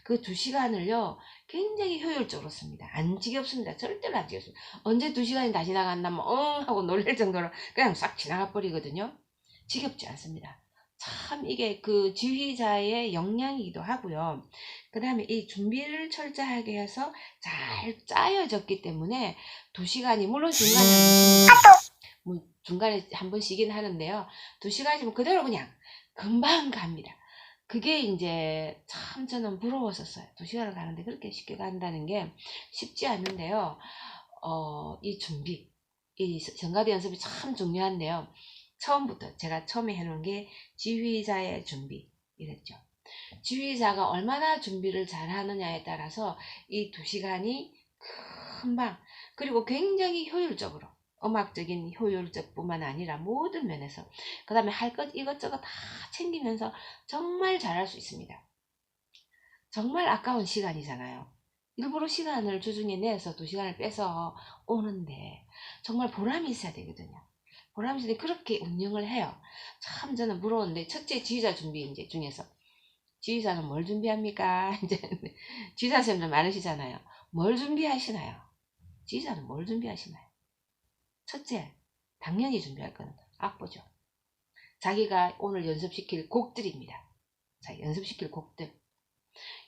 그 2시간을요 굉장히 효율적으로 씁니다. 안 지겹습니다. 절대로 안 지겹습니다. 언제 2시간이 다 지나갔나 뭐 하고 놀랄 정도로 그냥 싹 지나가 버리거든요. 지겹지 않습니다. 참 이게 그 지휘자의 역량이기도 하고요. 그 다음에 이 준비를 철저하게 해서 잘 짜여졌기 때문에 2시간이 물론 중간에 한 번 쉬긴 하는데요. 2시간이면 그대로 그냥 금방 갑니다. 그게 이제 참 저는 부러웠었어요. 2시간을 가는데 그렇게 쉽게 간다는 게 쉽지 않은데요. 이 준비, 이 정가대 연습이 참 중요한데요. 처음부터 제가 처음에 해놓은 게 지휘자의 준비 이랬죠. 지휘자가 얼마나 준비를 잘 하느냐에 따라서 이 2시간이 금방, 그리고 굉장히 효율적으로, 음악적인 효율적 뿐만 아니라 모든 면에서 그 다음에 할 것 이것저것 다 챙기면서 정말 잘할 수 있습니다. 정말 아까운 시간이잖아요. 일부러 시간을 주중에 내서 2시간을 빼서 오는데 정말 보람이 있어야 되거든요. 보람이 있어야 그렇게 운영을 해요. 참 저는 부러운데, 첫째 지휘자 준비 이제 중에서 지휘자는 뭘 준비합니까? 이제 지휘자 선생님들 많으시잖아요. 뭘 준비하시나요? 지휘자는 뭘 준비하시나요? 첫째, 당연히 준비할 건 악보죠. 자기가 오늘 연습시킬 곡들입니다. 자, 연습시킬 곡들.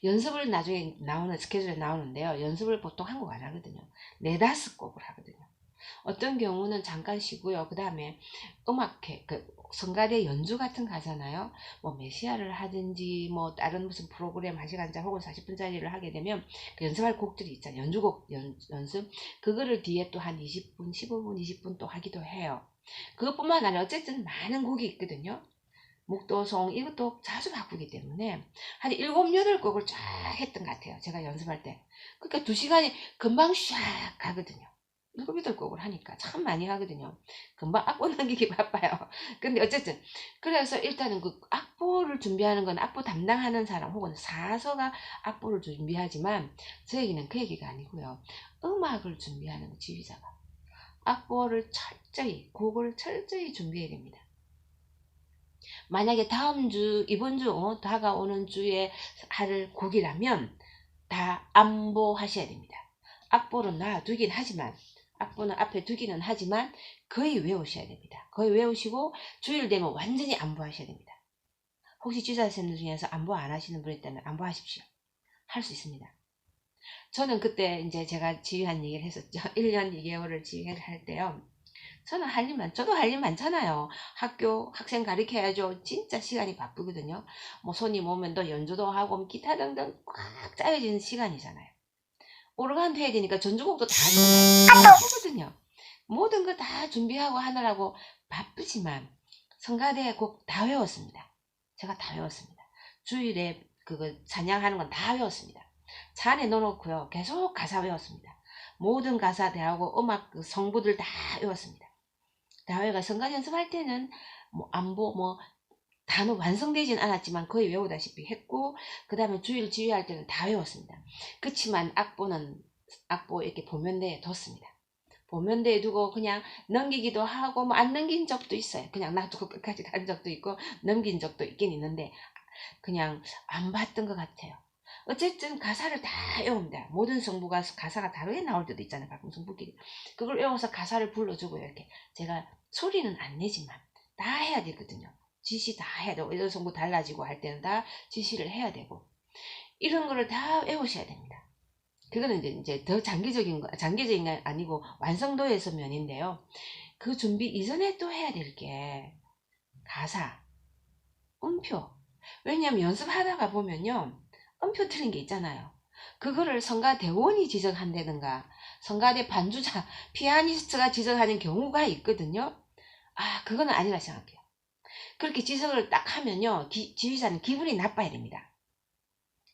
연습을 나중에 나오는 스케줄에 나오는데요. 연습을 보통 한곡 안 하거든요. 4-5곡을 하거든요. 어떤 경우는 잠깐 쉬고요. 그 다음에 음악회, 성가대 연주 같은 거 하잖아요. 뭐 메시아를 하든지 뭐 다른 무슨 프로그램 1시간짜리 혹은 40분짜리를 하게 되면 그 연습할 곡들이 있잖아요. 연주곡 연습. 그거를 뒤에 또 한 20분, 15분, 20분 또 하기도 해요. 그것뿐만 아니라 어쨌든 많은 곡이 있거든요. 목도송 이것도 자주 바꾸기 때문에 한 7, 8곡을 쫙 했던 것 같아요. 제가 연습할 때. 그러니까 2시간이 금방 샥 가거든요. 7, 8곡을 하니까 참 많이 하거든요. 금방 악보 남기기 바빠요. 근데 어쨌든 그래서 일단은 그 악보를 준비하는 건 악보 담당하는 사람 혹은 사서가 악보를 준비하지만 제 얘기는 그 얘기가 아니고요. 음악을 준비하는 지휘자가 악보를 철저히, 곡을 철저히 준비해야 됩니다. 만약에 다음 주, 이번 주, 다가오는 주에 할 곡이라면 다 암보하셔야 됩니다. 악보는 놔두긴 하지만, 악보는 앞에 두기는 하지만 거의 외우셔야 됩니다. 거의 외우시고 주일 되면 완전히 암보하셔야 됩니다. 혹시 지휘자 선생님들 중에서 암보 안 하시는 분 있다면 암보하십시오. 할 수 있습니다. 저는 그때 이제 제가 지휘한 얘기를 했었죠. 1년 2개월을 지휘를 할 때요. 저는 저도 할 일 많잖아요. 학생 가르쳐야죠. 진짜 시간이 바쁘거든요. 뭐 손님 오면 또 연주도 하고 뭐 기타 등등 꽉 짜여지는 시간이잖아요. 오르간도 해야 되니까 전주곡도 다 하거든요. 모든 거 다 준비하고 하느라고 바쁘지만 성가대 곡 다 외웠습니다. 제가 다 외웠습니다. 주일에 그거 찬양하는 건 다 외웠습니다. 차 안에 넣어놓고요. 계속 가사 외웠습니다. 모든 가사 대하고 음악 그 성부들 다 외웠습니다. 다 외가 성가 연습할 때는 뭐 안보 뭐 단어 완성되진 않았지만 거의 외우다시피 했고, 그 다음에 주일 지휘할 때는 다 외웠습니다. 그치만 악보 이렇게 보면대에 뒀습니다. 보면대에 두고 그냥 넘기기도 하고 뭐 안 넘긴 적도 있어요. 그냥 놔두고 끝까지 간 적도 있고 넘긴 적도 있긴 있는데 그냥 안 봤던 것 같아요. 어쨌든 가사를 다 외웁니다. 모든 성부가 가사가 다르게 나올 때도 있잖아요. 가끔 성부끼리. 그걸 외워서 가사를 불러주고 이렇게 제가 소리는 안 내지만 다 해야 되거든요. 지시 다 해야 되고 이런 성부 달라지고 할 때는 다 지시를 해야 되고 이런 거를 다 외우셔야 됩니다. 그거는 이제 더 장기적인 건 아니고 완성도에서 면인데요. 그 준비 이전에 또 해야 될 게 가사, 음표. 왜냐하면 연습하다가 보면요. 음표 틀린 게 있잖아요. 그거를 성가대원이 지적한다든가 성가대 반주자, 피아니스트가 지적하는 경우가 있거든요. 그거는 아니라 생각해요. 그렇게 지적을 딱 하면요. 지휘자는 기분이 나빠야 됩니다.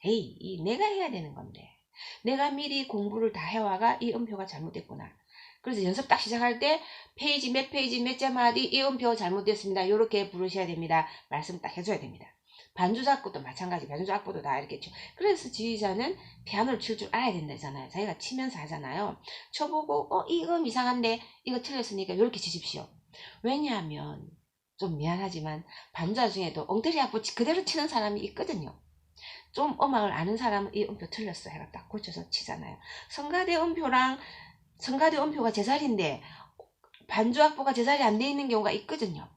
에이, 내가 해야 되는 건데. 내가 미리 공부를 다 해와가 이 음표가 잘못됐구나. 그래서 연습 딱 시작할 때 페이지 몇 점 어디 이 음표 잘못됐습니다. 이렇게 부르셔야 됩니다. 말씀 딱 해줘야 됩니다. 반주자 악보도 마찬가지. 반주자 악보도 다 이렇게 쳐. 그래서 지휘자는 피아노를 칠 줄 알아야 된다잖아요. 자기가 치면서 하잖아요. 쳐보고 이 음 이상한데 이거 틀렸으니까 이렇게 치십시오. 왜냐하면 좀 미안하지만 반주자 중에도 엉터리 악보 그대로 치는 사람이 있거든요. 좀 음악을 아는 사람은 이 음표 틀렸어 해가 딱 고쳐서 치잖아요. 성가대 음표가 제자리인데 반주 악보가 제자리 안 돼 있는 경우가 있거든요.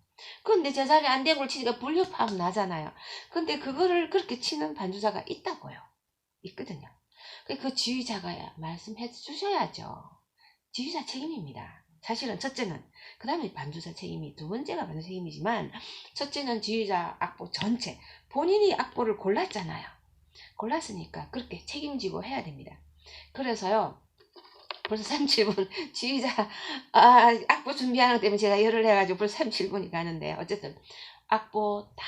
근데 제자리 안 되고 치니까 불협화음 나잖아요. 근데 그거를 그렇게 치는 반주자가 있다고요. 있거든요. 그 지휘자가 말씀해 주셔야죠. 지휘자 책임입니다. 사실은 첫째는, 그 다음에 반주자 책임이, 두 번째가 반주자 책임이지만 첫째는 지휘자 악보 전체, 본인이 악보를 골랐잖아요. 골랐으니까 그렇게 책임지고 해야 됩니다. 그래서요. 벌써 37분 지휘자 악보 준비하는 것 때문에 제가 열을 해가지고 벌써 37분이 가는데 어쨌든 악보 다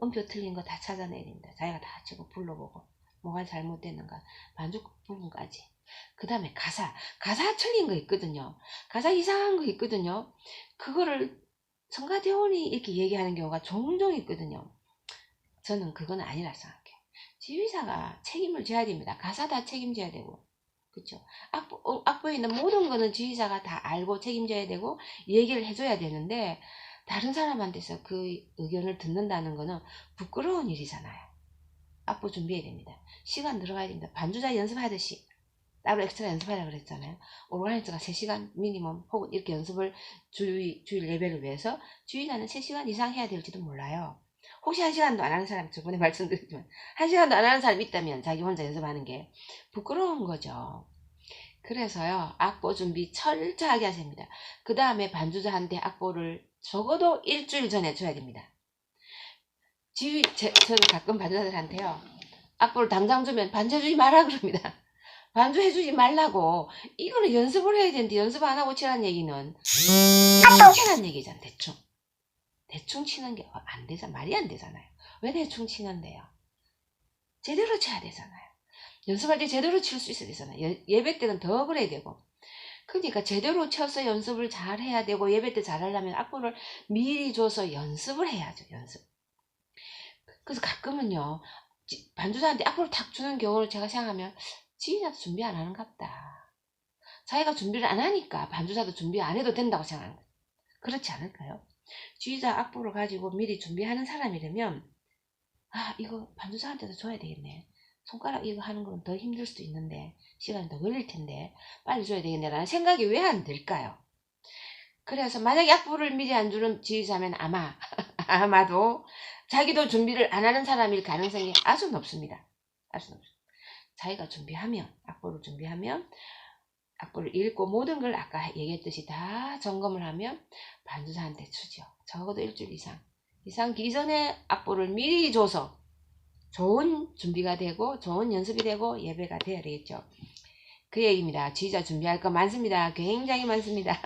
음표 틀린 거 다 찾아내야 됩니다. 자기가 다 치고 불러보고 뭐가 잘못됐는가 반주 부분까지. 그 다음에 가사 틀린 거 있거든요. 가사 이상한 거 있거든요. 그거를 성가대원이 이렇게 얘기하는 경우가 종종 있거든요. 저는 그건 아니라 생각해요. 지휘자가 책임을 져야 됩니다. 가사 다 책임져야 되고, 그쵸? 악보에 있는 모든 거는 지휘자가 다 알고 책임져야 되고 얘기를 해줘야 되는데 다른 사람한테서 그 의견을 듣는다는 거는 부끄러운 일이잖아요. 악보 준비해야 됩니다. 시간 들어가야 됩니다. 반주자 연습하듯이 따로 엑스트라 연습하라 그랬잖아요. 오르가니스트가 3시간 미니멈 혹은 이렇게 연습을 주일 예배를 위해서 주일에는 3시간 이상 해야 될지도 몰라요. 혹시 1시간도 안 하는 사람, 저번에 말씀드렸지만 1시간도 안 하는 사람이 있다면 자기 혼자 연습하는 게 부끄러운 거죠. 그래서요, 악보 준비 철저하게 하셔야 됩니다. 그 다음에 반주자한테 악보를 적어도 일주일 전에 줘야 됩니다. 저는 가끔 반주자들한테요, 악보를 당장 주면 반주해주지 마라 그럽니다. 반주해주지 말라고. 이거는 연습을 해야 되는데 연습 안 하고 치라는 얘기는 대충 치라는 얘기잖아. 대충 치는 게 안 되잖아. 말이 안 되잖아요. 왜 대충 치는데요? 제대로 쳐야 되잖아요. 연습할 때 제대로 칠 수 있어야 되잖아요. 예배 때는 더 그래야 되고. 그러니까 제대로 쳐서 연습을 잘 해야 되고, 예배 때 잘하려면 악보를 미리 줘서 연습을 해야죠. 연습. 그래서 가끔은요, 반주자한테 악보를 탁 주는 경우를 제가 생각하면 지휘자도 준비 안 하는갑다. 자기가 준비를 안 하니까 반주자도 준비 안 해도 된다고 생각하는 거예요. 그렇지 않을까요? 지휘자 악보를 가지고 미리 준비하는 사람이라면 이거 반주자한테도 줘야 되겠네. 손가락 이거 하는 건 더 힘들 수도 있는데 시간이 더 걸릴 텐데 빨리 줘야 되겠네 라는 생각이 왜 안 들까요? 그래서 만약에 악보를 미리 안 주는 지휘자면 아마도 자기도 준비를 안 하는 사람일 가능성이 아주 높습니다. 아주 높습니다. 자기가 준비하면, 악보를 읽고 모든 걸 아까 얘기했듯이 다 점검을 하면 반주자한테 주죠. 적어도 일주일 이상 기존에 악보를 미리 줘서 좋은 준비가 되고 좋은 연습이 되고 예배가 돼야 되겠죠. 그 얘기입니다. 지휘자 준비할 거 많습니다. 굉장히 많습니다.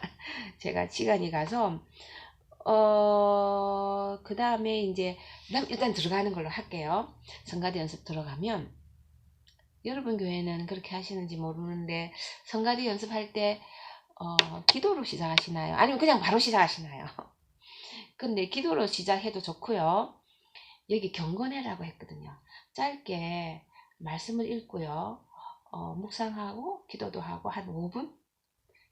제가 시간이 가서 그 다음에 이제 일단 들어가는 걸로 할게요. 성가대 연습 들어가면 여러분 교회는 그렇게 하시는지 모르는데 성가대 연습할 때 기도로 시작하시나요? 아니면 그냥 바로 시작하시나요? 근데 기도로 시작해도 좋고요. 여기 경건해라고 했거든요. 짧게 말씀을 읽고요. 묵상하고 기도도 하고 한 5분?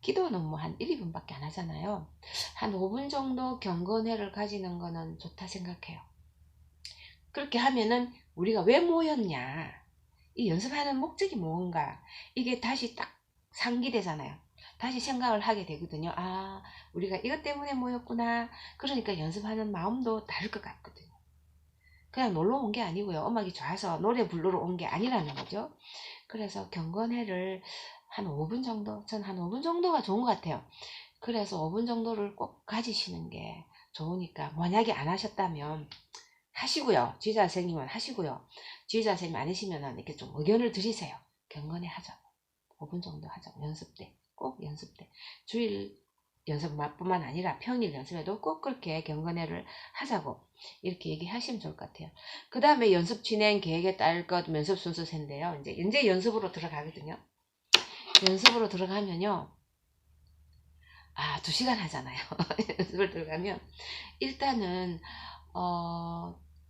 기도는 뭐 한 1, 2분밖에 안 하잖아요. 한 5분 정도 경건회를 가지는 거는 좋다 생각해요. 그렇게 하면은 우리가 왜 모였냐, 이 연습하는 목적이 뭔가, 이게 다시 딱 상기되잖아요. 다시 생각을 하게 되거든요. 아, 우리가 이것 때문에 모였구나. 그러니까 연습하는 마음도 다를 것 같거든요. 그냥 놀러 온 게 아니고요. 음악이 좋아서 노래 부르러 온 게 아니라는 거죠. 그래서 경건회를 한 5분 정도, 전 한 5분 정도가 좋은 것 같아요. 그래서 5분 정도를 꼭 가지시는 게 좋으니까, 만약에 안 하셨다면 하시고요. 지휘자 선생님은 하시고요. 지휘자 선생님 아니시면 이렇게 좀 의견을 드리세요. 경건회 하자고. 5분 정도 하자고. 연습 때. 꼭 연습 때. 주일 연습뿐만 아니라 평일 연습에도 꼭 그렇게 경건회를 하자고 이렇게 얘기하시면 좋을 것 같아요. 그 다음에 연습 진행 계획에 따를 것 연습 순서인데요. 이제 연습으로 들어가거든요. 연습으로 들어가면요. 2시간 하잖아요. 연습을 들어가면 일단은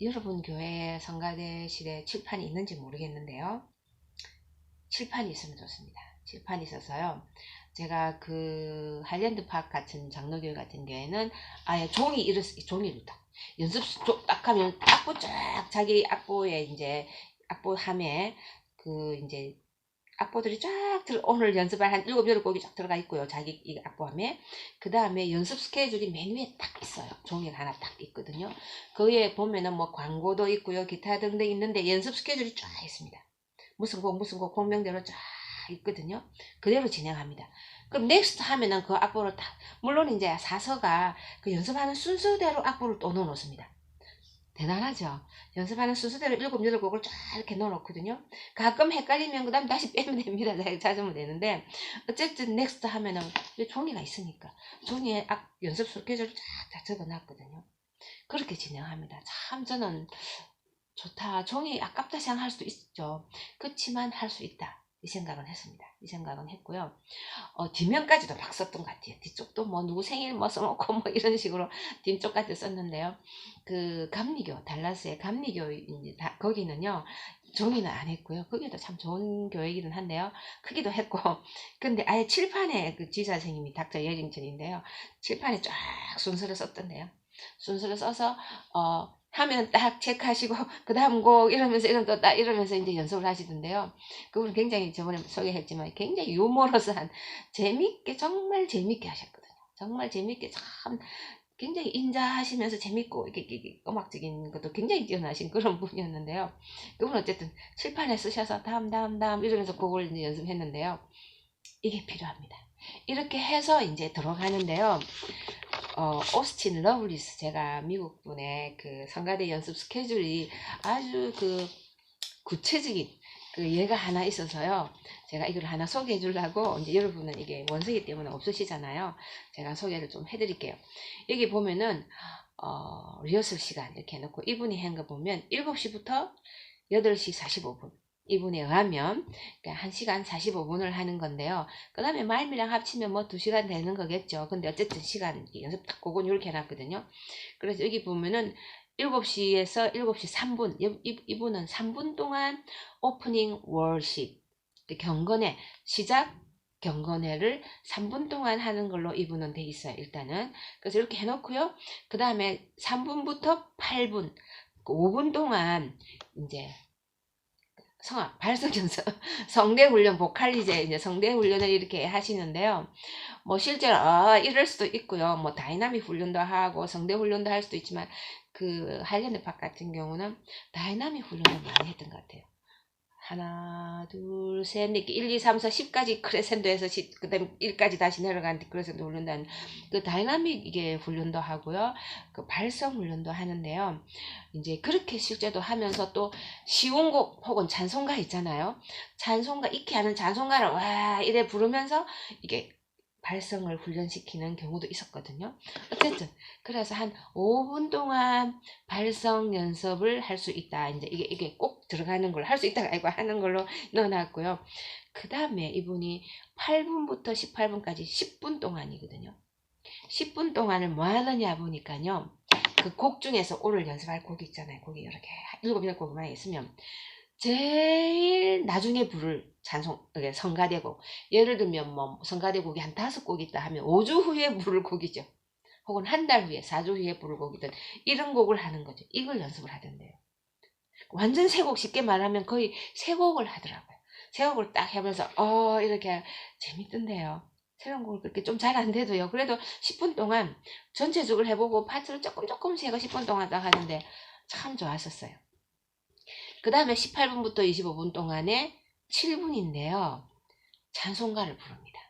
여러분 교회 성가대실에 칠판이 있는지 모르겠는데요. 칠판이 있으면 좋습니다. 칠판이 있어서요. 제가 그 하일랜드파크 같은 장로교회 같은 경우에는 아예 종이를 딱 연습 딱 하면 악보 쫙 자기 악보에 이제 악보함에 그 이제 악보들이 쫙 오늘 연습할 한 7, 8곡이 쫙 들어가 있고요. 자기 이 악보함에. 그 다음에 연습 스케줄이 맨 위에 딱 있어요. 종이가 하나 딱 있거든요. 거기에 보면은 뭐 광고도 있고요. 기타 등등 있는데 연습 스케줄이 쫙 있습니다. 무슨 곡 공명대로 쫙 있거든요. 그대로 진행합니다. 그럼 넥스트 하면은 그 악보를 딱, 물론 이제 사서가 그 연습하는 순서대로 악보를 또 넣어놓습니다. 대단하죠. 연습하는 순서대로 7, 8곡을 쫙 이렇게 넣어놓거든요. 가끔 헷갈리면 그 다음 다시 빼면 됩니다. 찾으면 되는데 어쨌든 넥스트 하면은 종이가 있으니까 종이에 연습 스케줄을 쫙 적어놨거든요. 그렇게 진행합니다. 참 저는 좋다. 종이 아깝다 생각할 수도 있죠. 그렇지만 할 수 있다. 이 생각은 했습니다. 이 생각은 했고요. 뒷면까지도 막 썼던 것 같아요. 뒤쪽도 뭐 누구 생일 뭐 써놓고 뭐 이런 식으로 뒤쪽까지 썼는데요. 그 감리교, 달라스의 감리교, 거기는요, 종이는 안 했고요. 거기도 참 좋은 교회이긴 한데요. 크기도 했고. 근데 아예 칠판에 그 지사 선생님이 닥터 예링턴인데요. 칠판에 쫙 순서를 썼던데요. 순서를 써서, 하면 딱 체크하시고 그 다음 곡 이러면서 이러면서 이제 연습을 하시던데요. 그분 굉장히 저번에 소개했지만 굉장히 유머러스한, 정말 재밌게 하셨거든요. 정말 재밌게, 참 굉장히 인자하시면서 재밌고 이게 음악적인 것도 굉장히 뛰어나신 그런 분이었는데요. 그분 어쨌든 칠판에 쓰셔서 다음 이러면서 곡을 이제 연습했는데요. 이게 필요합니다. 이렇게 해서 이제 들어가는데요. 오스틴 러블리스, 제가 미국 분의 그 성가대 연습 스케줄이 아주 그 구체적인 그 예가 하나 있어서요. 제가 이걸 하나 소개해 주려고, 이제 여러분은 이게 원서기 때문에 없으시잖아요. 제가 소개를 좀 해드릴게요. 여기 보면은 리허설 시간 이렇게 해놓고 이분이 한 거 보면 7시부터 8시 45분. 이분에 의하면 그러니까 1시간 45분을 하는 건데요. 그 다음에 말미랑 합치면 뭐 2시간 되는 거겠죠. 근데 어쨌든 시간 연습 딱 그건 이렇게 해놨거든요. 그래서 여기 보면은 7시에서 7시 3분, 이분은 3분 동안 오프닝 월십, 경건회, 시작 경건회를 3분 동안 하는 걸로 이분은 돼 있어요. 일단은. 그래서 이렇게 해놓고요. 그 다음에 3분부터 8분, 5분 동안 이제 성악, 발성연습, 성대훈련, 보컬 이제 성대훈련을 이렇게 하시는데요. 뭐 실제로 이럴 수도 있고요. 뭐 다이나믹 훈련도 하고 성대훈련도 할 수도 있지만 그 하일랜드 팍 같은 경우는 다이나믹 훈련을 많이 했던 것 같아요. 하나, 둘, 셋, 넷, 1, 2, 3, 4, 10까지 크레센도에서 그 다음에 1까지 다시 내려가는 크레센도 훈련단, 그 다이나믹 이게 훈련도 하고요. 그 발성 훈련도 하는데요. 이제 그렇게 실제도 하면서 또 쉬운 곡 혹은 찬송가 있잖아요. 찬송가, 익히 하는 찬송가를 와, 이래 부르면서 이게 발성을 훈련시키는 경우도 있었거든요. 어쨌든 그래서 한 5분 동안 발성 연습을 할 수 있다. 이제 이게 꼭 들어가는 걸로 할 수 있다가 아니고 하는 걸로 넣어놨고요. 그 다음에 이분이 8분부터 18분까지 10분 동안이거든요. 10분 동안을 뭐 하느냐 보니까요. 그 곡 중에서 오늘 연습할 곡이 있잖아요. 곡이 이렇게 7, 8곡만 있으면 제일 나중에 부를 찬송, 성가대곡. 예를 들면 뭐 성가대곡이 한 5곡 있다 하면 5주 후에 부를 곡이죠. 혹은 한 달 후에, 4주 후에 부를 곡이든 이런 곡을 하는 거죠. 이걸 연습을 하던데요. 완전 세 곡, 쉽게 말하면 거의 세 곡을 하더라고요. 세 곡을 딱 하면서 이렇게 재밌던데요. 새로운 곡을 그렇게 좀 잘 안 돼도요. 그래도 10분 동안 전체적으로 해보고 파트를 조금씩 해가 10분 동안 딱 하는데 참 좋았었어요. 그 다음에 18분부터 25분 동안에 7분인데요. 찬송가를 부릅니다.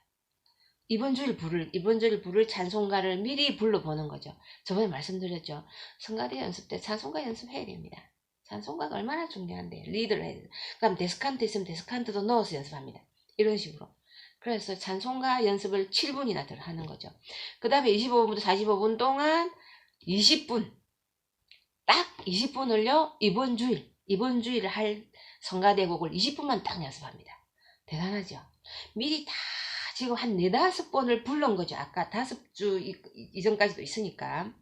이번 주일 부를 찬송가를 미리 불러보는 거죠. 저번에 말씀드렸죠. 성가대 연습 때 찬송가 연습해야 됩니다. 찬송가가 얼마나 중요한데 리드를 해야 돼요. 그럼 데스칸트 있으면 데스칸트도 넣어서 연습합니다. 이런 식으로. 그래서 찬송가 연습을 7분이나 들 하는 거죠. 그 다음에 25분부터 45분 동안 20분 딱 20분을요. 이번 주일 할 성가대곡을 20분만 딱 연습합니다. 대단하죠. 미리 다 지금 한 4, 5번을 불른 거죠. 아까 5주 이전까지도 있으니까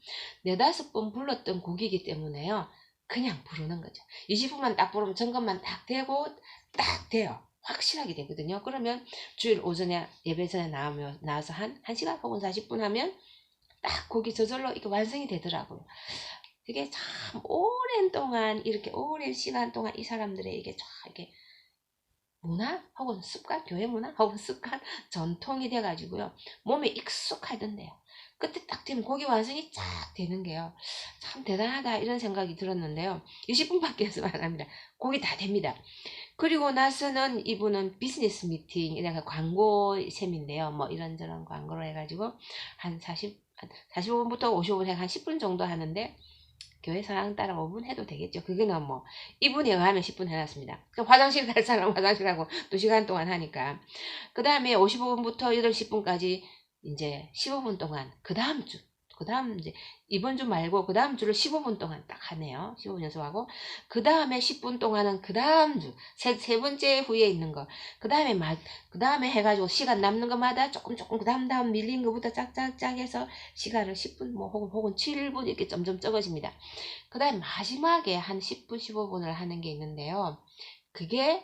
4, 5번 불렀던 곡이기 때문에요. 그냥 부르는 거죠. 20분만 딱 부르면 점검만 딱 되고 딱 돼요. 확실하게 되거든요. 그러면 주일 오전에 예배 전에 나와서 한 1시간 혹은 40분 하면 딱 곡이 저절로 이렇게 완성이 되더라고요. 그게 참 오랜 동안 이렇게 오랜 시간 동안 이 사람들에게 이렇게 문화 혹은 습관, 교회 문화 혹은 습관, 전통이 돼가지고요. 몸에 익숙하던데요. 그때 딱 되면 곡이 완성이 쫙 되는 게요. 참 대단하다 이런 생각이 들었는데요. 20분밖에 연습 안 합니다. 곡이 다 됩니다. 그리고 나서는 이분은 비즈니스 미팅, 이런 광고 셈인데요. 뭐 이런저런 광고를 해가지고 한 45분부터 55분 한 10분 정도 하는데 교회 상황 따라 5분 해도 되겠죠. 그거는 뭐 이분에 의하면 10분 해놨습니다. 화장실 갈 사람 화장실 가고 2시간 동안 하니까. 그 다음에 55분부터 8시 10분까지 이제 15분 동안 그 다음 이제 이번 주 말고 그 다음 주를 15분 동안 딱 하네요. 15분 연습하고 그 다음에 10분 동안은 그 다음 주 세 번째 후에 있는 거 그 다음에 해가지고 시간 남는 것마다 조금 그 다음 밀린 것부터 짝짝짝 해서 시간을 10분 뭐 혹은 7분 이렇게 점점 적어집니다. 그 다음에 마지막에 한 10분 15분을 하는 게 있는데요. 그게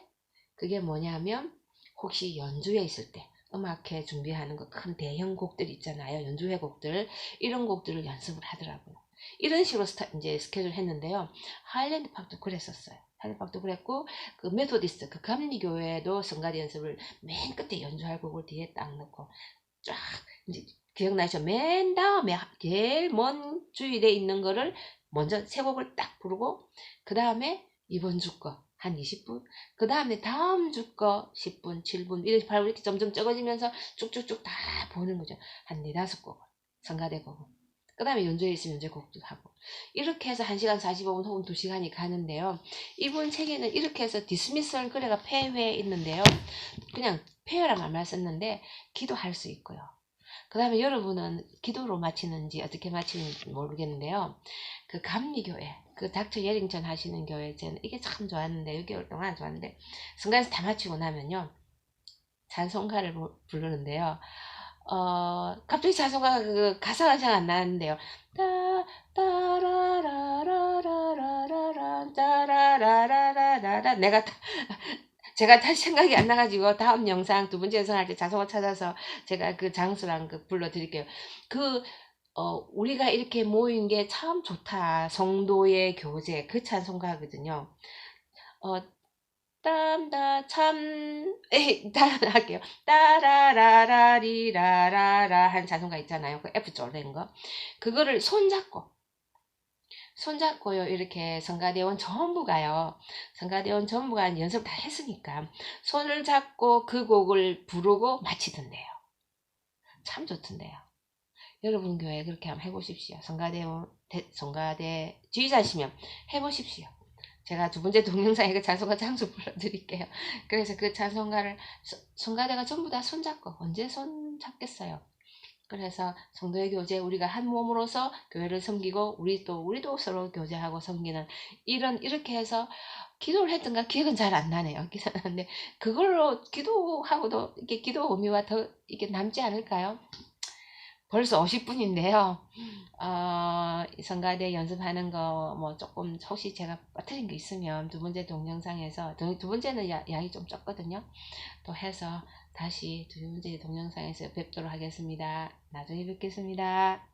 뭐냐면 혹시 연주회 있을 때 음악회 준비하는 거 큰 대형 곡들 있잖아요. 연주회 곡들 이런 곡들을 연습을 하더라고요. 이런 식으로 이제 스케줄 했는데요. 하일랜드 팍도 그랬었어요. 하일랜드 팍도 그랬고 그 메소디스트 그 감리교회도 성가대 연습을 맨 끝에 연주할 곡을 뒤에 딱 넣고 쫙 이제 기억나죠? 맨 다음에 제일 먼 주일에 있는 거를 먼저 세 곡을 딱 부르고 그 다음에 이번 주 거 한 20분 그 다음에 다음 주 거 10분 7분 이렇게 점점 적어지면서 쭉쭉쭉 다 보는 거죠. 한 4, 5곡 성가대 곡은 그 다음에 연주회 있으면 연주곡도 하고 이렇게 해서 1시간 45분 혹은 2시간이 가는데요. 이분 책에는 이렇게 해서 디스미설 그래가 폐회에 있는데요. 그냥 폐회란 말만 썼는데 기도할 수 있고요. 그 다음에 여러분은 기도로 마치는지 어떻게 마치는지 모르겠는데요. 그 감리교회, 그 닥터 예링턴 하시는 교회, 저는 이게 참 좋았는데, 6개월 동안 좋았는데, 성가에서 다 마치고 나면요. 찬송가를 부르는데요. 갑자기 찬송가가 그 가사가 잘 안 나는데요. 따라라라라라라라 따라라라라라 제가 다시 생각이 안 나가지고 다음 영상 2번째 영상할 때 찬송가 찾아서 제가 그 장수랑 불러드릴게요. 우리가 이렇게 모인 게 참 좋다. 성도의 교제 그 찬송가거든요. 다음 할게요. 따라라라리라라라 한 찬송가 있잖아요. 그 F절 된 거. 그거를 손잡고 손잡고요. 이렇게 성가대원 전부가요. 성가대원 전부가 연습 다 했으니까 손을 잡고 그 곡을 부르고 마치던데요. 참 좋던데요. 여러분 교회 그렇게 한번 해보십시오. 성가대 지휘자시면 해보십시오. 제가 두 번째 동영상에 그 찬송가 장수 불러드릴게요. 그래서 그 찬송가를 성가대가 전부 다 손잡고 언제 손잡겠어요. 그래서 성도의 교제, 우리가 한 몸으로서 교회를 섬기고 우리도 서로 교제하고 섬기는 이렇게 해서 기도를 했던가 기억은 잘 안 나네요. 근데 그걸로 기도하고도 이게 기도 의미와 더 이게 남지 않을까요? 벌써 50분인데요. 성가대 연습하는 거 뭐 조금 혹시 제가 빠뜨린 게 있으면 두 번째 동영상에서 두 번째는 양이 좀 적거든요. 또 해서 다시 두 번째 동영상에서 뵙도록 하겠습니다. 나중에 뵙겠습니다.